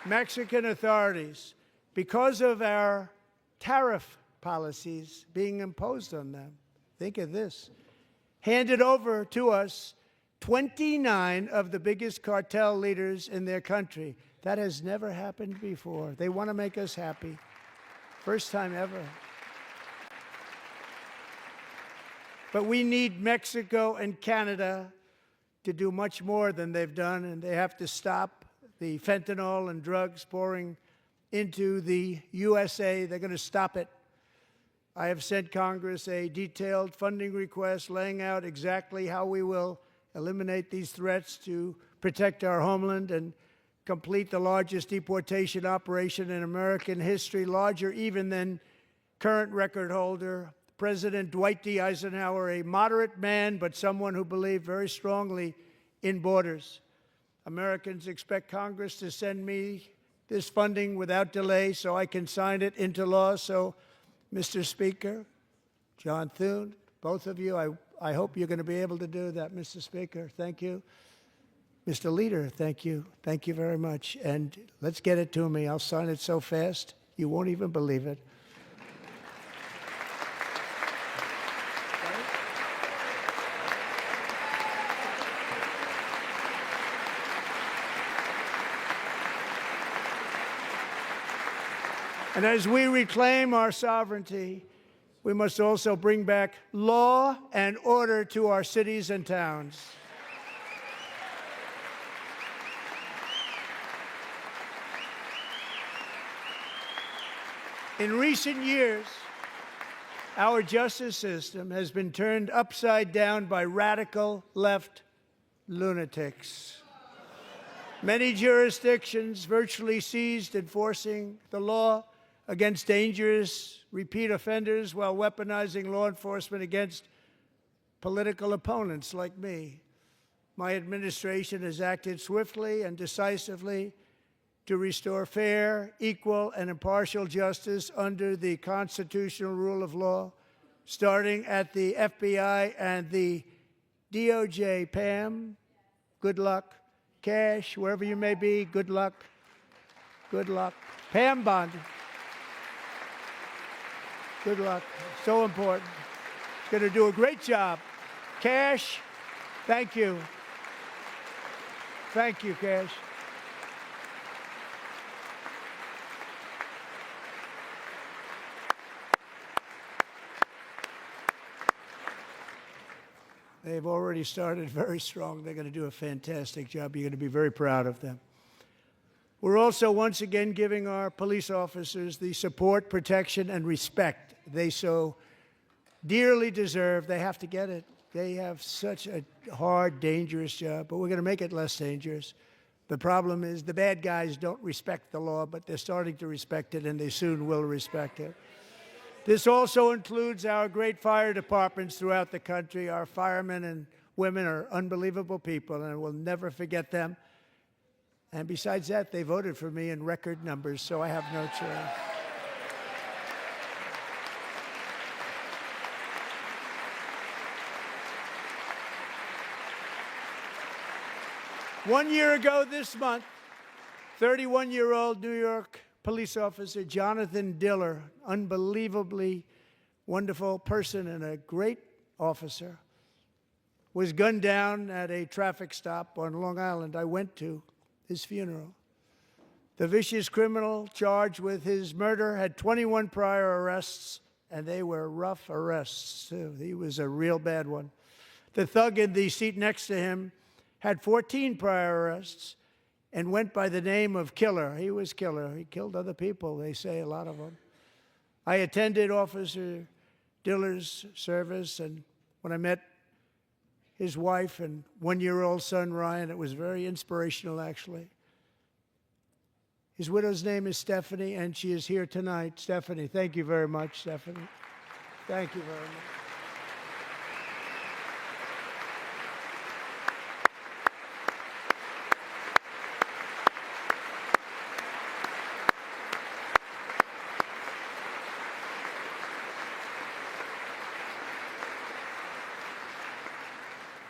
Mexican authorities, because of our tariff policies being imposed on them, think of this, handed over to us 29 of the biggest cartel leaders in their country. That has never happened before. They want to make us happy. First time ever. But we need Mexico and Canada to do much more than they've done, and they have to stop the fentanyl and drugs pouring into the USA. They're going to stop it. I have sent Congress a detailed funding request laying out exactly how we will eliminate these threats to protect our homeland and complete the largest deportation operation in American history, larger even than current record holder, President Dwight D. Eisenhower, a moderate man, but someone who believed very strongly in borders. Americans expect Congress to send me this funding without delay so I can sign it into law. So, Mr. Speaker, John Thune, both of you, I hope you're going to be able to do that, Mr. Speaker. Thank you. Mr. Leader, thank you. Thank you very much. And let's get it to me. I'll sign it so fast, you won't even believe it. And as we reclaim our sovereignty, we must also bring back law and order to our cities and towns. In recent years, our justice system has been turned upside down by radical left lunatics. Many jurisdictions virtually ceased enforcing the law against dangerous repeat offenders while weaponizing law enforcement against political opponents like me. My administration has acted swiftly and decisively to restore fair, equal, and impartial justice under the constitutional rule of law, starting at the FBI and the DOJ. Pam, good luck. Kash, wherever you may be, good luck. Good luck. Pam Bondi. Good luck. So important. Going to do a great job. Kash, thank you. Thank you, Kash. They've already started very strong. They're going to do a fantastic job. You're going to be very proud of them. We're also once again giving our police officers the support, protection, and respect they so dearly deserve. They have to get it. They have such a hard, dangerous job, but we're going to make it less dangerous. The problem is the bad guys don't respect the law, but they're starting to respect it, and they soon will respect it. This also includes our great fire departments throughout the country. Our firemen and women are unbelievable people, and we'll never forget them. And besides that, they voted for me in record numbers, so I have no choice. One year ago this month, 31-year-old New York police officer Jonathan Diller, unbelievably wonderful person and a great officer, was gunned down at a traffic stop on Long Island. I went to his funeral. The vicious criminal charged with his murder had 21 prior arrests, and they were rough arrests, too. He was a real bad one. The thug in the seat next to him had 14 prior arrests, and went by the name of Killer. He was Killer. He killed other people, they say, a lot of them. I attended Officer Diller's service, and when I met his wife and one-year-old son, Ryan, it was very inspirational, actually. His widow's name is Stephanie, and she is here tonight. Stephanie, thank you very much, Stephanie. Thank you very much.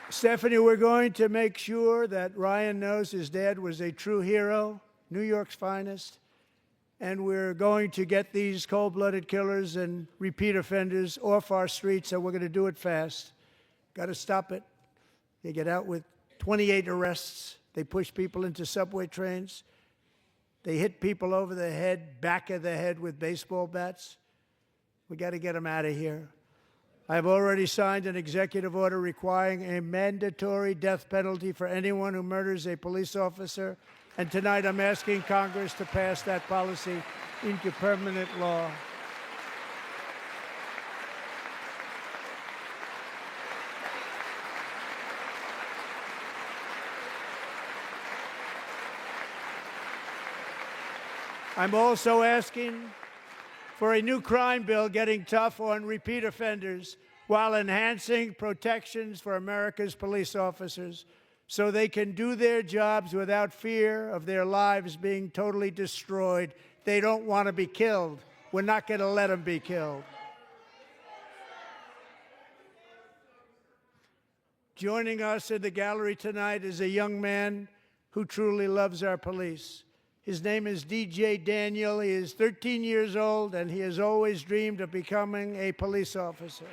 Stephanie, we're going to make sure that Ryan knows his dad was a true hero, New York's finest, and we're going to get these cold-blooded killers and repeat offenders off our streets, so we're going to do it fast. Got to stop it. They get out with 28 arrests. They push people into subway trains. They hit people over the head, back of the head with baseball bats. We got to get them out of here. I've already signed an executive order requiring a mandatory death penalty for anyone who murders a police officer, and tonight I'm asking Congress to pass that policy into permanent law. I'm also asking for a new crime bill getting tough on repeat offenders while enhancing protections for America's police officers so they can do their jobs without fear of their lives being totally destroyed. They don't want to be killed. We're not going to let them be killed. Joining us in the gallery tonight is a young man who truly loves our police. His name is DJ Daniel. He is 13 years old, and he has always dreamed of becoming a police officer.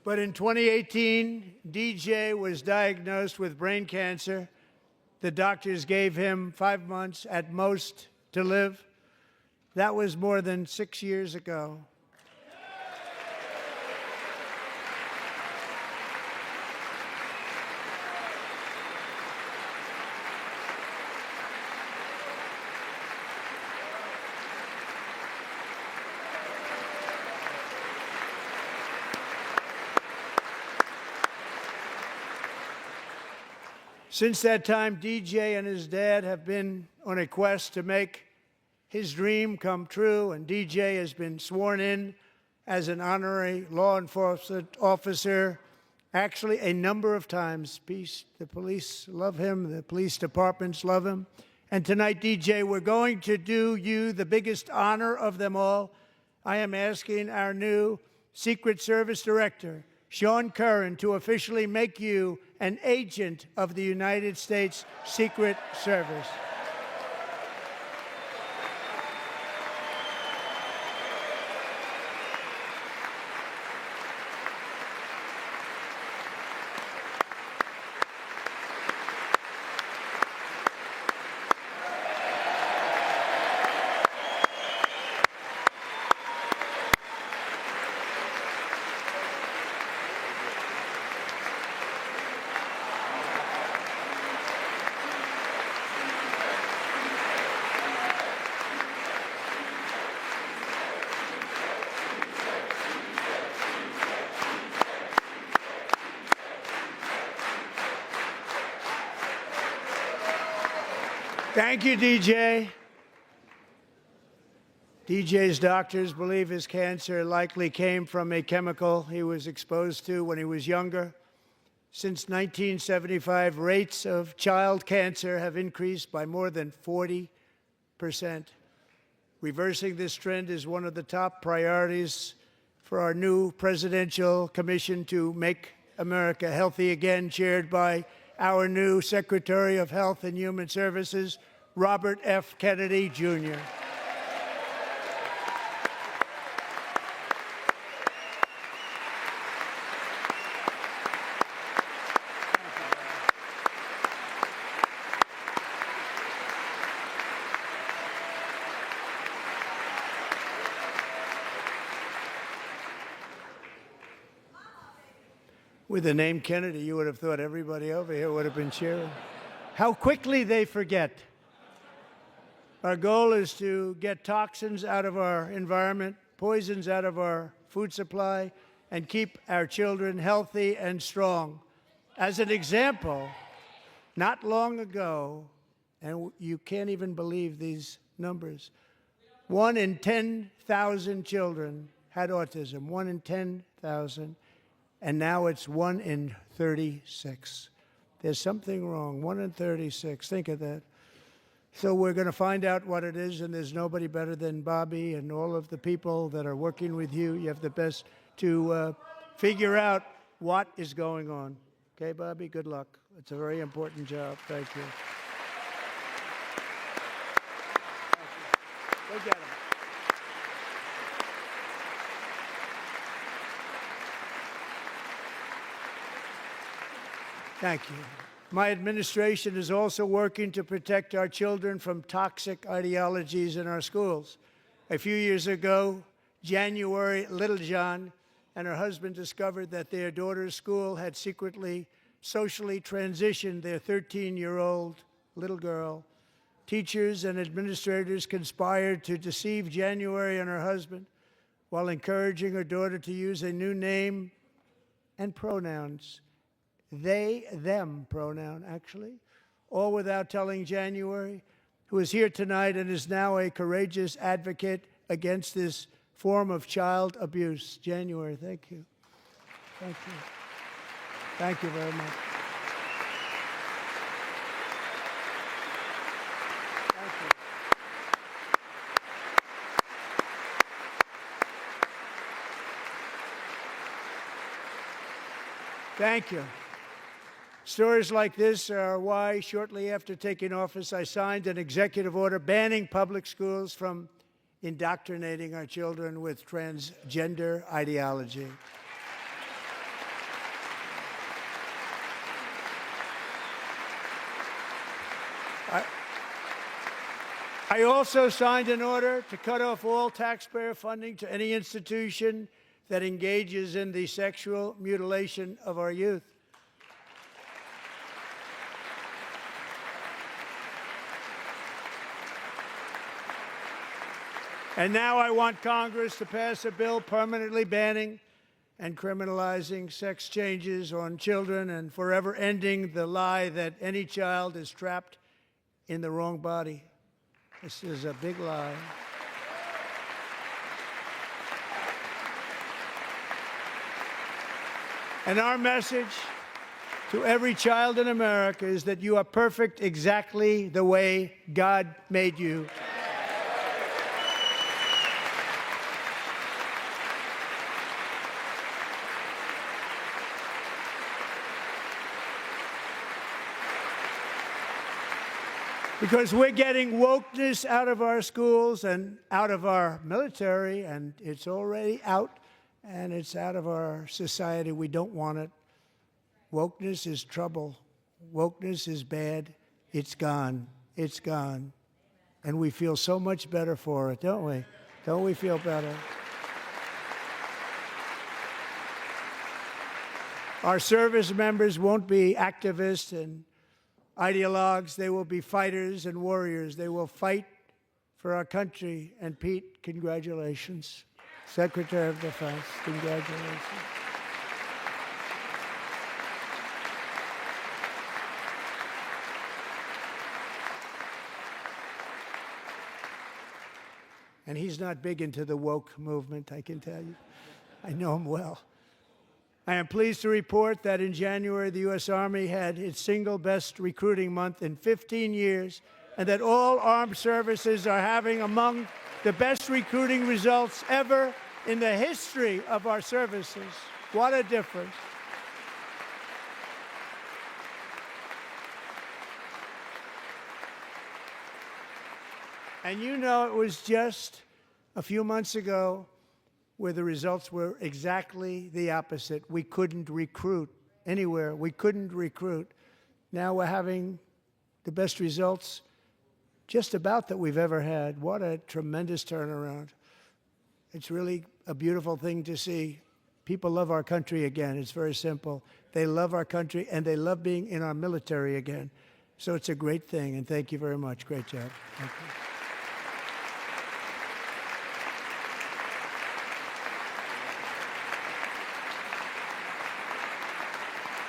But in 2018, DJ was diagnosed with brain cancer. The doctors gave him 5 months at most to live. That was more than 6 years ago. Since that time, DJ and his dad have been on a quest to make his dream come true, and DJ has been sworn in as an honorary law enforcement officer, actually a number of times. The police love him, the police departments love him. And tonight, DJ, we're going to do you the biggest honor of them all. I am asking our new Secret Service Director, Sean Curran, to officially make you an agent of the United States Secret Service. Thank you, DJ. DJ's doctors believe his cancer likely came from a chemical he was exposed to when he was younger. Since 1975, rates of child cancer have increased by more than 40%. Reversing this trend is one of the top priorities for our new presidential commission to make America healthy again, chaired by our new Secretary of Health and Human Services, Robert F. Kennedy, Jr. With the name Kennedy, you would have thought everybody over here would have been cheering. How quickly they forget. Our goal is to get toxins out of our environment, poisons out of our food supply, and keep our children healthy and strong. As an example, not long ago, and you can't even believe these numbers, 1 in 10,000 children had autism, 1 in 10,000. And now it's 1 in 36. There's something wrong. 1 in 36. Think of that. So we're going to find out what it is, and there's nobody better than Bobby and all of the people that are working with you. You have the best to figure out what is going on. Okay, Bobby? Good luck. It's a very important job. Thank you. Go get him. Thank you. My administration is also working to protect our children from toxic ideologies in our schools. A few years ago, January Littlejohn and her husband discovered that their daughter's school had secretly socially transitioned their 13-year-old little girl. Teachers and administrators conspired to deceive January and her husband while encouraging her daughter to use a new name and pronouns. They, them pronoun, actually, all without telling January, who is here tonight and is now a courageous advocate against this form of child abuse. January, thank you. Thank you. Thank you very much. Thank you. Thank you. Stories like this are why, shortly after taking office, I signed an executive order banning public schools from indoctrinating our children with transgender ideology. I also signed an order to cut off all taxpayer funding to any institution that engages in the sexual mutilation of our youth. And now I want Congress to pass a bill permanently banning and criminalizing sex changes on children and forever ending the lie that any child is trapped in the wrong body. This is a big lie. And our message to every child in America is that you are perfect exactly the way God made you. Because we're getting wokeness out of our schools and out of our military, and it's already out, and it's out of our society. We don't want it. Wokeness is trouble. Wokeness is bad. It's gone. It's gone. And we feel so much better for it, don't we? Don't we feel better? Our service members won't be activists and ideologues. They will be fighters and warriors. They will fight for our country. And Pete, congratulations. Secretary of Defense, congratulations. And he's not big into the woke movement, I can tell you. I know him well. I am pleased to report that in January, the U.S. Army had its single best recruiting month in 15 years, and that all armed services are having among the best recruiting results ever in the history of our services. What a difference. And you know, it was just a few months ago where the results were exactly the opposite. We couldn't recruit anywhere. We couldn't recruit. Now we're having the best results just about that we've ever had. What a tremendous turnaround. It's really a beautiful thing to see. People love our country again. It's very simple. They love our country, and they love being in our military again. So it's a great thing, and thank you very much. Great job. Thank you.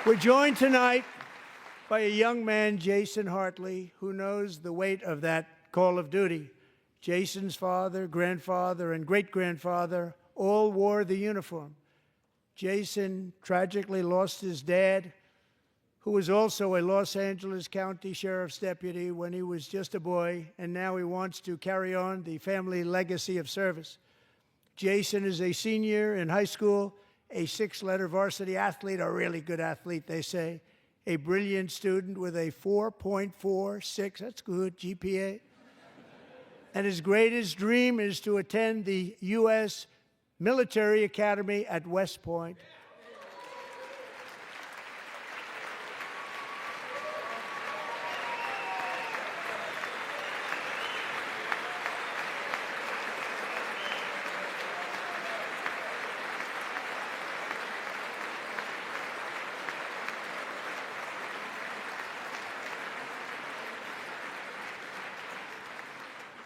We're joined tonight by a young man, Jason Hartley, who knows the weight of that call of duty. Jason's father, grandfather, and great-grandfather all wore the uniform. Jason tragically lost his dad, who was also a Los Angeles County Sheriff's deputy when he was just a boy, and now he wants to carry on the family legacy of service. Jason is a senior in high school, a six-letter varsity athlete, a really good athlete, they say, a brilliant student with a 4.46, that's good, GPA. And his greatest dream is to attend the U.S. Military Academy at West Point.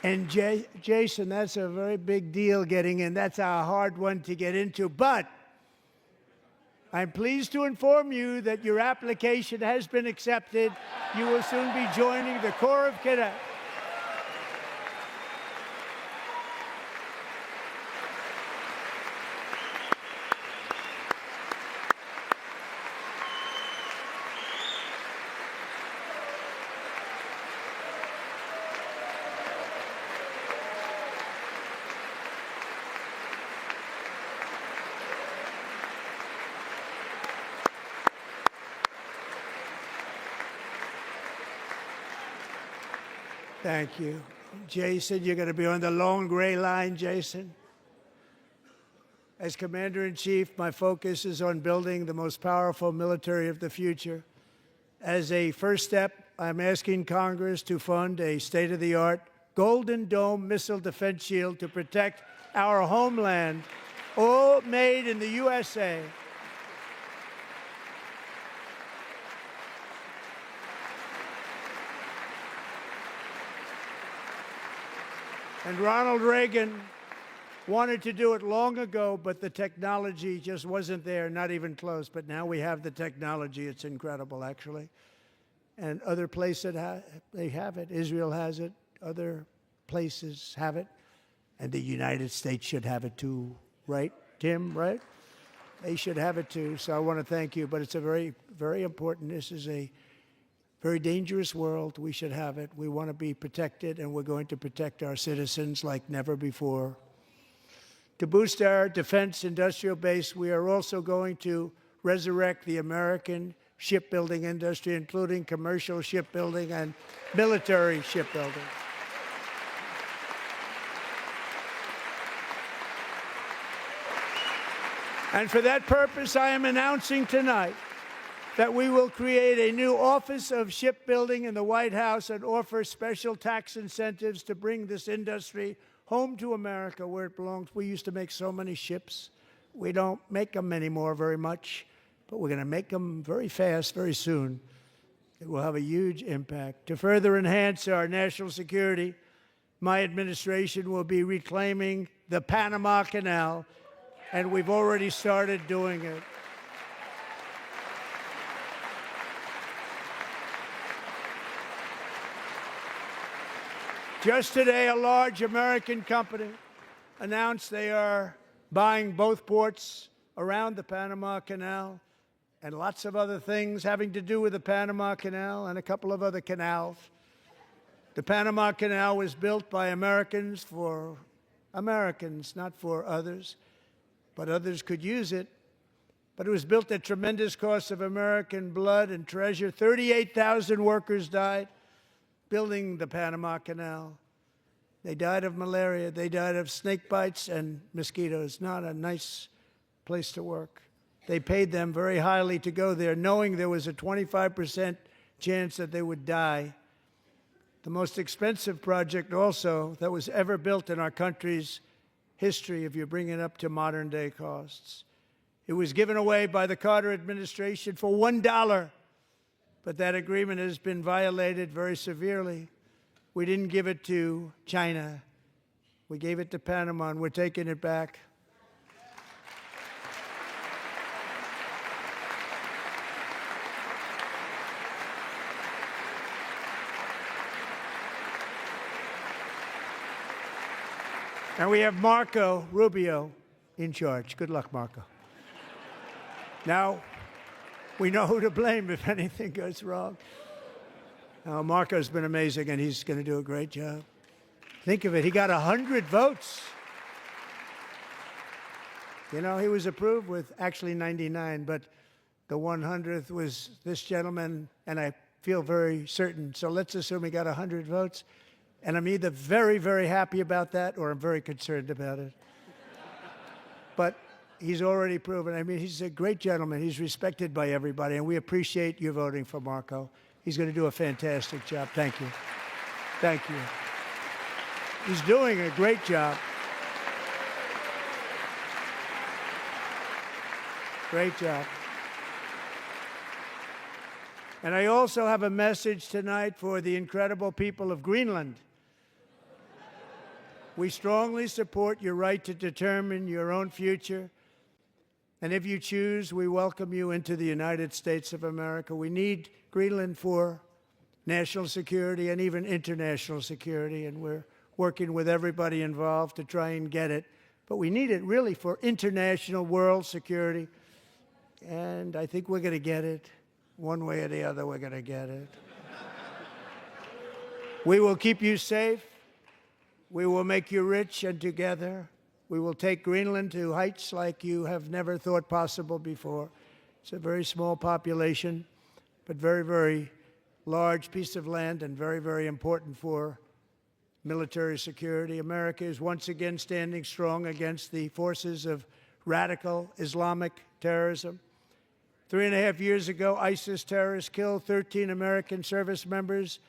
And Jason, that's a very big deal getting in. That's a hard one to get into. But I'm pleased to inform you that your application has been accepted. You will soon be joining the Corps of Cadets. Thank you. Jason, you're going to be on the long gray line, Jason. As Commander-in-Chief, my focus is on building the most powerful military of the future. As a first step, I'm asking Congress to fund a state-of-the-art Golden Dome missile defense shield to protect our homeland, all made in the USA. And Ronald Reagan wanted to do it long ago, but the technology just wasn't there, not even close. But now we have the technology. It's incredible, actually. And other places, they have it. Israel has it. Other places have it. And the United States should have it too, right, Tim, right? They should have it too. So I want to thank you. But it's a very, very important. This is a very dangerous world. We should have it. We want to be protected, and we're going to protect our citizens like never before. To boost our defense industrial base, we are also going to resurrect the American shipbuilding industry, including commercial shipbuilding and military shipbuilding. And for that purpose, I am announcing tonight that we will create a new Office of Shipbuilding in the White House and offer special tax incentives to bring this industry home to America where it belongs. We used to make so many ships. We don't make them anymore very much, but we're going to make them very fast, very soon. It will have a huge impact. To further enhance our national security, my administration will be reclaiming the Panama Canal, and we've already started doing it. Just today, a large American company announced they are buying both ports around the Panama Canal and lots of other things having to do with the Panama Canal and a couple of other canals. The Panama Canal was built by Americans for Americans, not for others, but others could use it. But it was built at tremendous cost of American blood and treasure. 38,000 workers died building the Panama Canal. They died of malaria. They died of snake bites and mosquitoes. Not a nice place to work. They paid them very highly to go there, knowing there was a 25% chance that they would die. The most expensive project also that was ever built in our country's history, if you bring it up to modern day costs. It was given away by the Carter administration for $1, but that agreement has been violated very severely. We didn't give it to China. We gave it to Panama, and we're taking it back. And we have Marco Rubio in charge. Good luck, Marco. Now, we know who to blame if anything goes wrong. Marco's been amazing, and he's going to do a great job. Think of it. He got 100 votes. You know, he was approved with actually 99, but the 100th was this gentleman, and I feel very certain. So let's assume he got 100 votes. And I'm either very, very happy about that or I'm very concerned about it. But he's already proven. I mean, he's a great gentleman. He's respected by everybody, and we appreciate you voting for Marco. He's going to do a fantastic job. Thank you. Thank you. He's doing a great job. Great job. And I also have a message tonight for the incredible people of Greenland. We strongly support your right to determine your own future. And if you choose, we welcome you into the United States of America. We need Greenland for national security and even international security, and we're working with everybody involved to try and get it. But we need it really for international world security, and I think we're going to get it. One way or the other, we're going to get it. We will keep you safe. We will make you rich, and together we will take Greenland to heights like you have never thought possible before. It's a very small population, but very, very large piece of land and very, very important for military security. America is once again standing strong against the forces of radical Islamic terrorism. 3.5 years ago, ISIS terrorists killed 13 American service members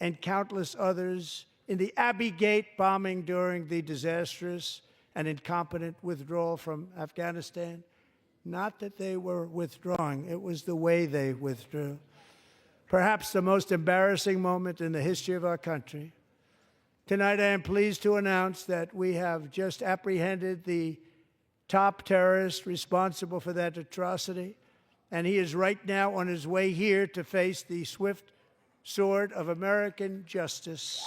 and countless others in the Abbey Gate bombing during the disastrous and incompetent withdrawal from Afghanistan. Not that they were withdrawing, it was the way they withdrew. Perhaps the most embarrassing moment in the history of our country. Tonight, I am pleased to announce that we have just apprehended the top terrorist responsible for that atrocity, and he is right now on his way here to face the swift sword of American justice.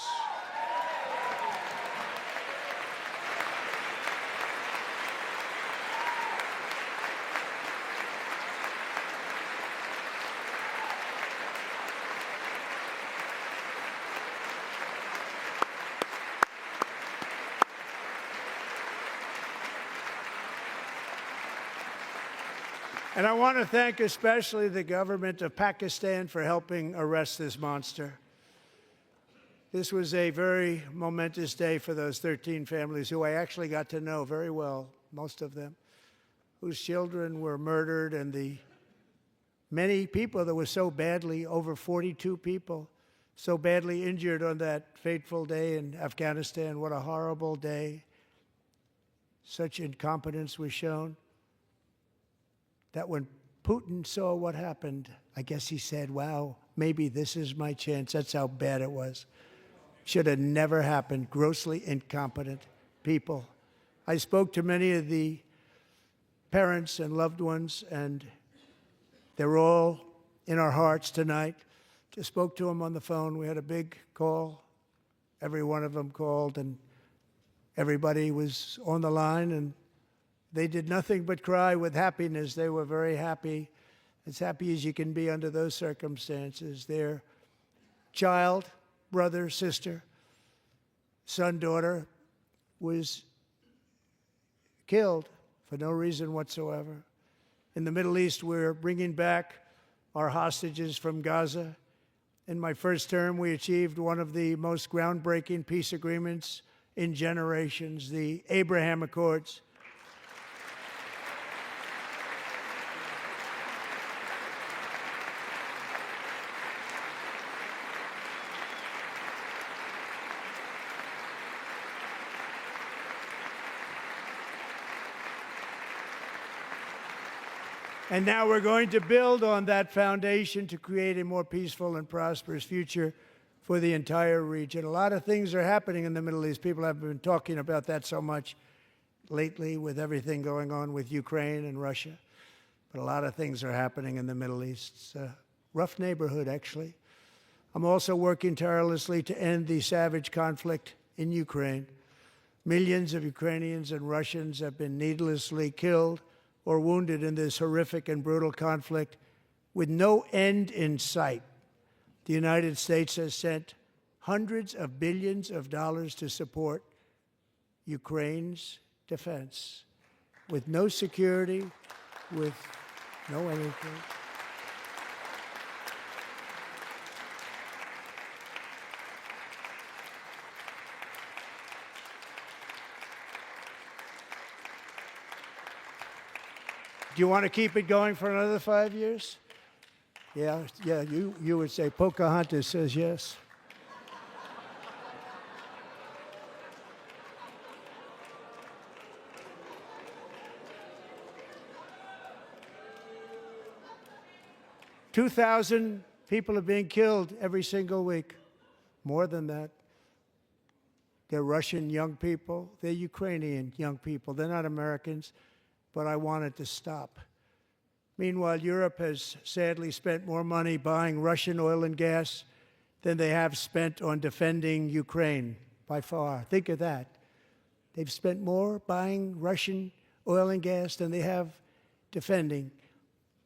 And I want to thank especially the government of Pakistan for helping arrest this monster. This was a very momentous day for those 13 families who I actually got to know very well, most of them, whose children were murdered, and the many people that were so badly, over 42 people, so badly injured on that fateful day in Afghanistan. What a horrible day. Such incompetence was shown that when Putin saw what happened, I guess he said, wow, maybe this is my chance. That's how bad it was. Should have never happened. Grossly incompetent people. I spoke to many of the parents and loved ones, and they're all in our hearts tonight. Just spoke to them on the phone. We had a big call. Every one of them called, and everybody was on the line, and they did nothing but cry with happiness. They were very happy, as happy as you can be under those circumstances. Their child, brother, sister, son, daughter was killed for no reason whatsoever. In the Middle East, we're bringing back our hostages from Gaza. In my first term, we achieved one of the most groundbreaking peace agreements in generations, the Abraham Accords. And now we're going to build on that foundation to create a more peaceful and prosperous future for the entire region. A lot of things are happening in the Middle East. People have been talking about that so much lately with everything going on with Ukraine and Russia. But a lot of things are happening in the Middle East. It's a rough neighborhood, actually. I'm also working tirelessly to end the savage conflict in Ukraine. Millions of Ukrainians and Russians have been needlessly killed or wounded in this horrific and brutal conflict with no end in sight. The United States has sent hundreds of billions of dollars to support Ukraine's defense with no security, with no anything. Do you want to keep it going for another 5 years? Yeah, you would say Pocahontas says yes. $2,000 people are being killed every single week. More than that. They're Russian young people. They're Ukrainian young people. They're not Americans. But I want it to stop. Meanwhile, Europe has sadly spent more money buying Russian oil and gas than they have spent on defending Ukraine, by far. Think of that. They've spent more buying Russian oil and gas than they have defending.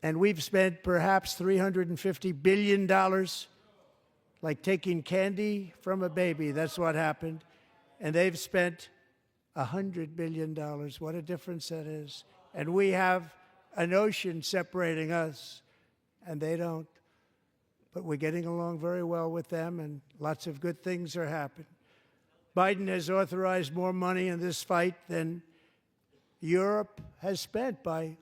And we've spent perhaps $350 billion, like taking candy from a baby. That's what happened. And they've spent $100 billion. What a difference that is. And we have an ocean separating us, and they don't. But we're getting along very well with them, and lots of good things are happening. Biden has authorized more money in this fight than Europe has spent by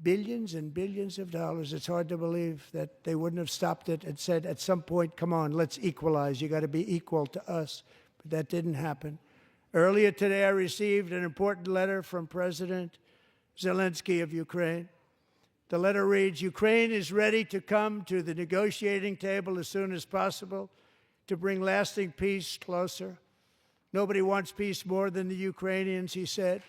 billions and billions of dollars. It's hard to believe that they wouldn't have stopped it and said at some point, come on, let's equalize. You got to be equal to us. But that didn't happen. Earlier today, I received an important letter from President Zelensky of Ukraine. The letter reads, Ukraine is ready to come to the negotiating table as soon as possible to bring lasting peace closer. Nobody wants peace more than the Ukrainians, he said.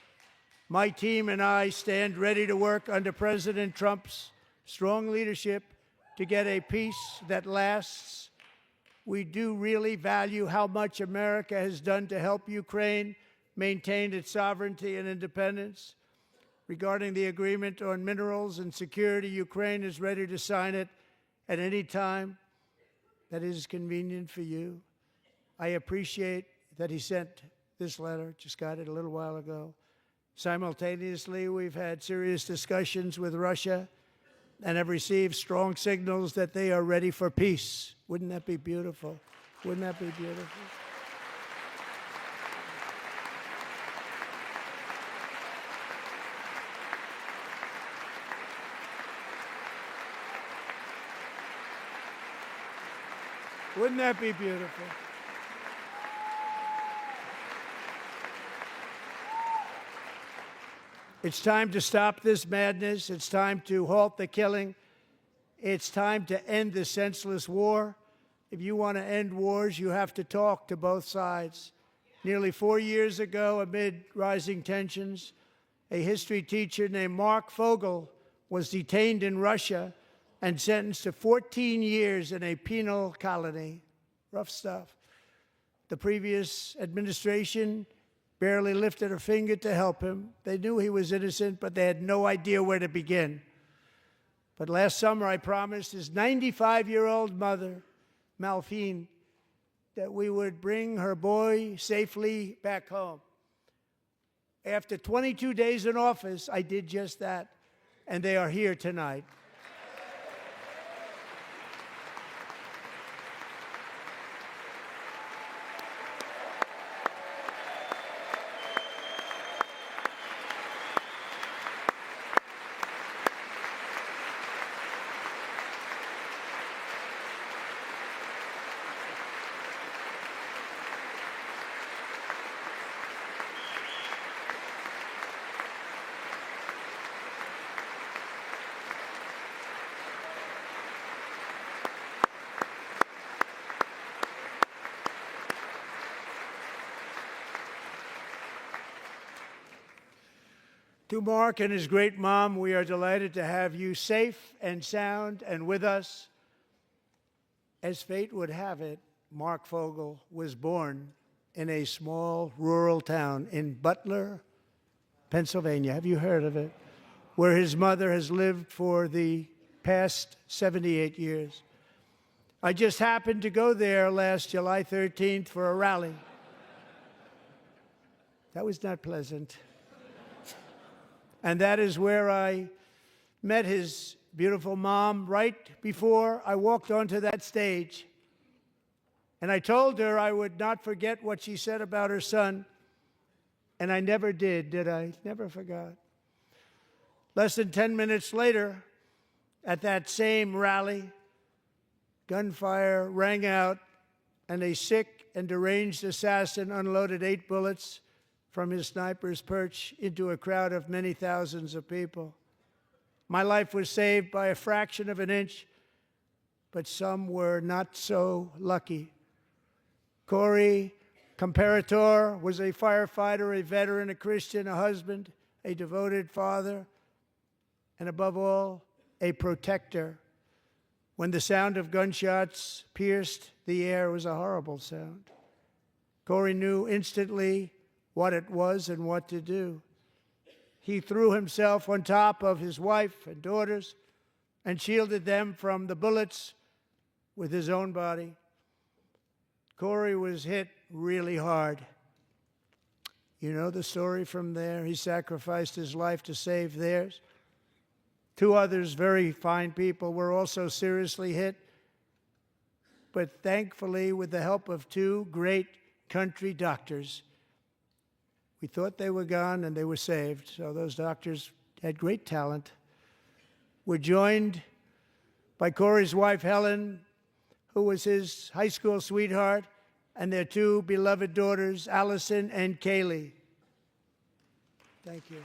My team and I stand ready to work under President Trump's strong leadership to get a peace that lasts. We do really value how much America has done to help Ukraine maintain its sovereignty and independence. Regarding the agreement on minerals and security, Ukraine is ready to sign it at any time that is convenient for you. I appreciate that he sent this letter, just got it a little while ago. Simultaneously, we've had serious discussions with Russia and have received strong signals that they are ready for peace. Wouldn't that be beautiful? Wouldn't that be beautiful? Wouldn't that be beautiful? It's time to stop this madness. It's time to halt the killing. It's time to end this senseless war. If you want to end wars, you have to talk to both sides. Nearly 4 years ago, amid rising tensions, a history teacher named Mark Fogel was detained in Russia and sentenced to 14 years in a penal colony. Rough stuff. The previous administration barely lifted a finger to help him. They knew he was innocent, but they had no idea where to begin. But last summer, I promised his 95-year-old mother, Malphine, that we would bring her boy safely back home. After 22 days in office, I did just that, and they are here tonight. To Mark and his great mom, we are delighted to have you safe and sound and with us. As fate would have it, Mark Fogel was born in a small rural town in Butler, Pennsylvania. Have you heard of it? Where his mother has lived for the past 78 years. I just happened to go there last July 13th for a rally. That was not pleasant. And that is where I met his beautiful mom right before I walked onto that stage. And I told her I would not forget what she said about her son. And I never did I? Never forgot. Less than 10 minutes later, at that same rally, gunfire rang out, and a sick and deranged assassin unloaded 8 bullets from his sniper's perch into a crowd of many thousands of people. My life was saved by a fraction of an inch, but some were not so lucky. Corey Comparator was a firefighter, a veteran, a Christian, a husband, a devoted father, and above all, a protector. When the sound of gunshots pierced the air, it was a horrible sound. Corey knew instantly what it was and what to do. He threw himself on top of his wife and daughters and shielded them from the bullets with his own body. Corey was hit really hard. You know the story from there. He sacrificed his life to save theirs. 2 others, very fine people, were also seriously hit. But thankfully, with the help of 2 great country doctors, we thought they were gone, and they were saved. So those doctors had great talent. We're joined by Corey's wife, Helen, who was his high school sweetheart, and their 2 beloved daughters, Allison and Kaylee. Thank you.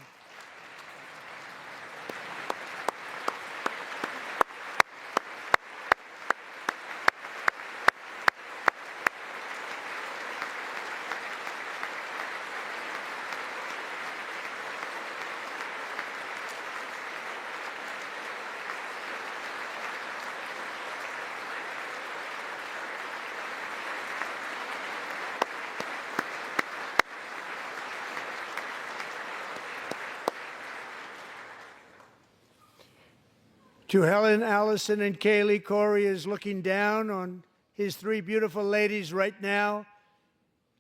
To Helen, Allison, and Kaylee, Corey is looking down on his 3 beautiful ladies right now,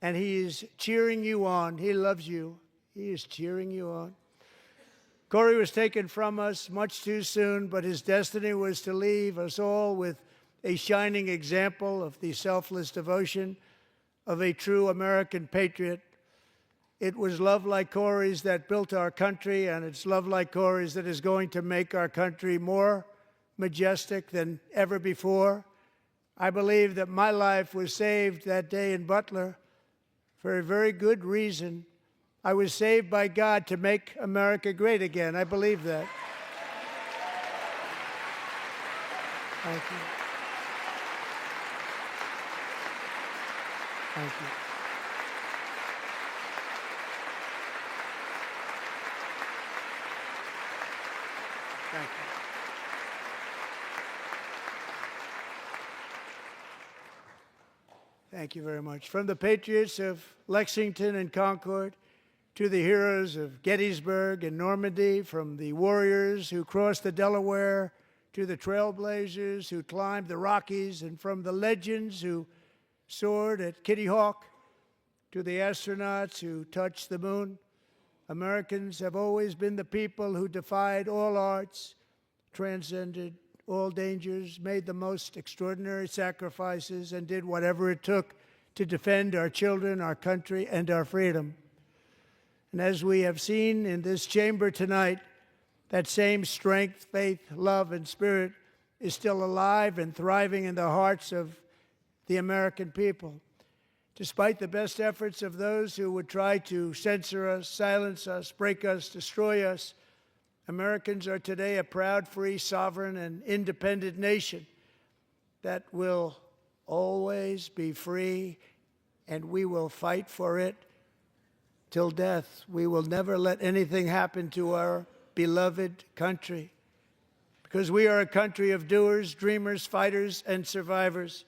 and he is cheering you on. He loves you. He is cheering you on. Corey was taken from us much too soon, but his destiny was to leave us all with a shining example of the selfless devotion of a true American patriot. It was love like Corey's that built our country, and it's love like Corey's that is going to make our country more majestic than ever before. I believe that my life was saved that day in Butler for a very good reason. I was saved by God to make America great again. I believe that. Thank you. Thank you. Thank you. Thank you very much. From the patriots of Lexington and Concord to the heroes of Gettysburg and Normandy, from the warriors who crossed the Delaware to the trailblazers who climbed the Rockies, and from the legends who soared at Kitty Hawk to the astronauts who touched the moon, Americans have always been the people who defied all odds, transcended all dangers, made the most extraordinary sacrifices, and did whatever it took to defend our children, our country, and our freedom. And as we have seen in this chamber tonight, that same strength, faith, love, and spirit is still alive and thriving in the hearts of the American people. Despite the best efforts of those who would try to censor us, silence us, break us, destroy us, Americans are today a proud, free, sovereign, and independent nation that will always be free, and we will fight for it till death. We will never let anything happen to our beloved country, because we are a country of doers, dreamers, fighters, and survivors.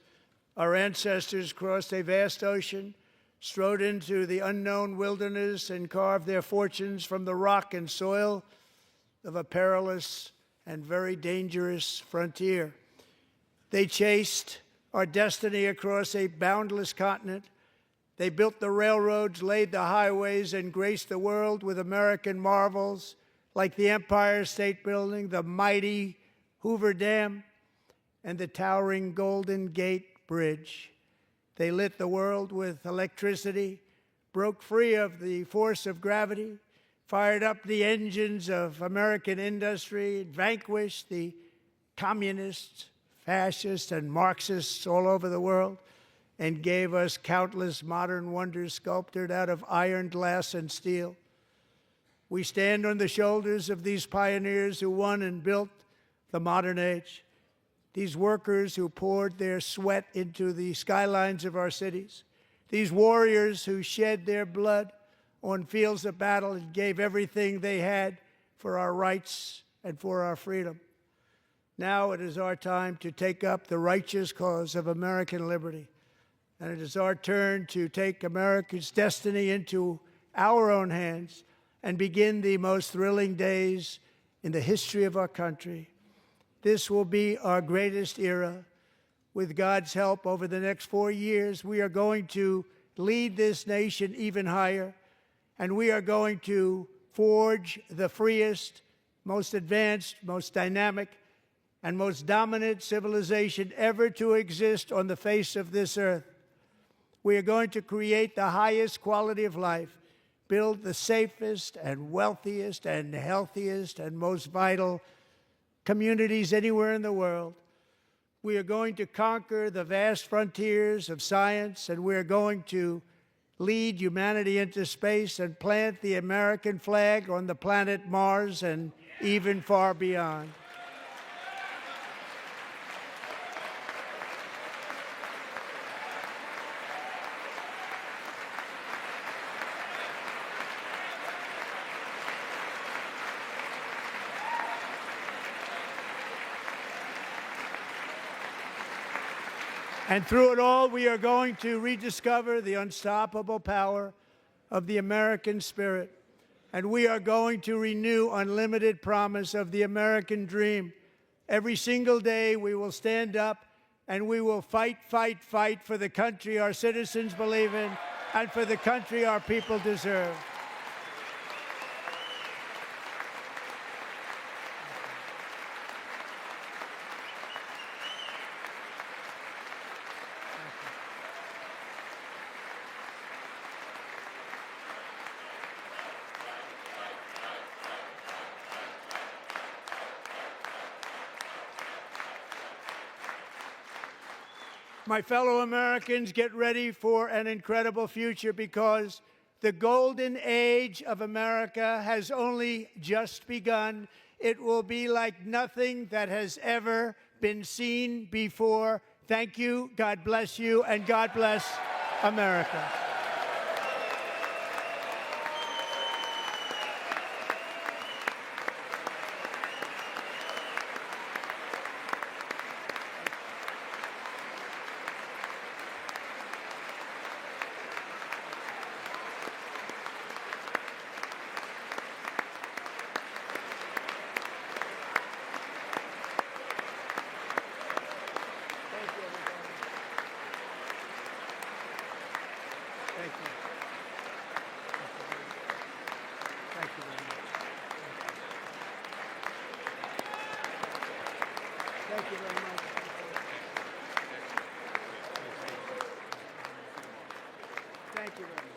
Our ancestors crossed a vast ocean, strode into the unknown wilderness, and carved their fortunes from the rock and soil of a perilous and very dangerous frontier. They chased our destiny across a boundless continent. They built the railroads, laid the highways, and graced the world with American marvels like the Empire State Building, the mighty Hoover Dam, and the towering Golden Gate Bridge. They lit the world with electricity, broke free of the force of gravity, fired up the engines of American industry, vanquished the communists, fascists, and Marxists all over the world, and gave us countless modern wonders sculptured out of iron, glass, and steel. We stand on the shoulders of these pioneers who won and built the modern age, these workers who poured their sweat into the skylines of our cities, these warriors who shed their blood on fields of battle and gave everything they had for our rights and for our freedom. Now it is our time to take up the righteous cause of American liberty. And it is our turn to take America's destiny into our own hands and begin the most thrilling days in the history of our country. This will be our greatest era. With God's help, over the next 4 years, we are going to lead this nation even higher, and we are going to forge the freest, most advanced, most dynamic, and most dominant civilization ever to exist on the face of this earth. We are going to create the highest quality of life, build the safest and wealthiest and healthiest and most vital communities anywhere in the world. We are going to conquer the vast frontiers of science, and we are going to lead humanity into space and plant the American flag on the planet Mars and even far beyond. And through it all, we are going to rediscover the unstoppable power of the American spirit. And we are going to renew unlimited promise of the American dream. Every single day, we will stand up and we will fight, fight, fight for the country our citizens believe in and for the country our people deserve. My fellow Americans, get ready for an incredible future, because the golden age of America has only just begun. It will be like nothing that has ever been seen before. Thank you, God bless you, and God bless America. Thank you. Thank you very much.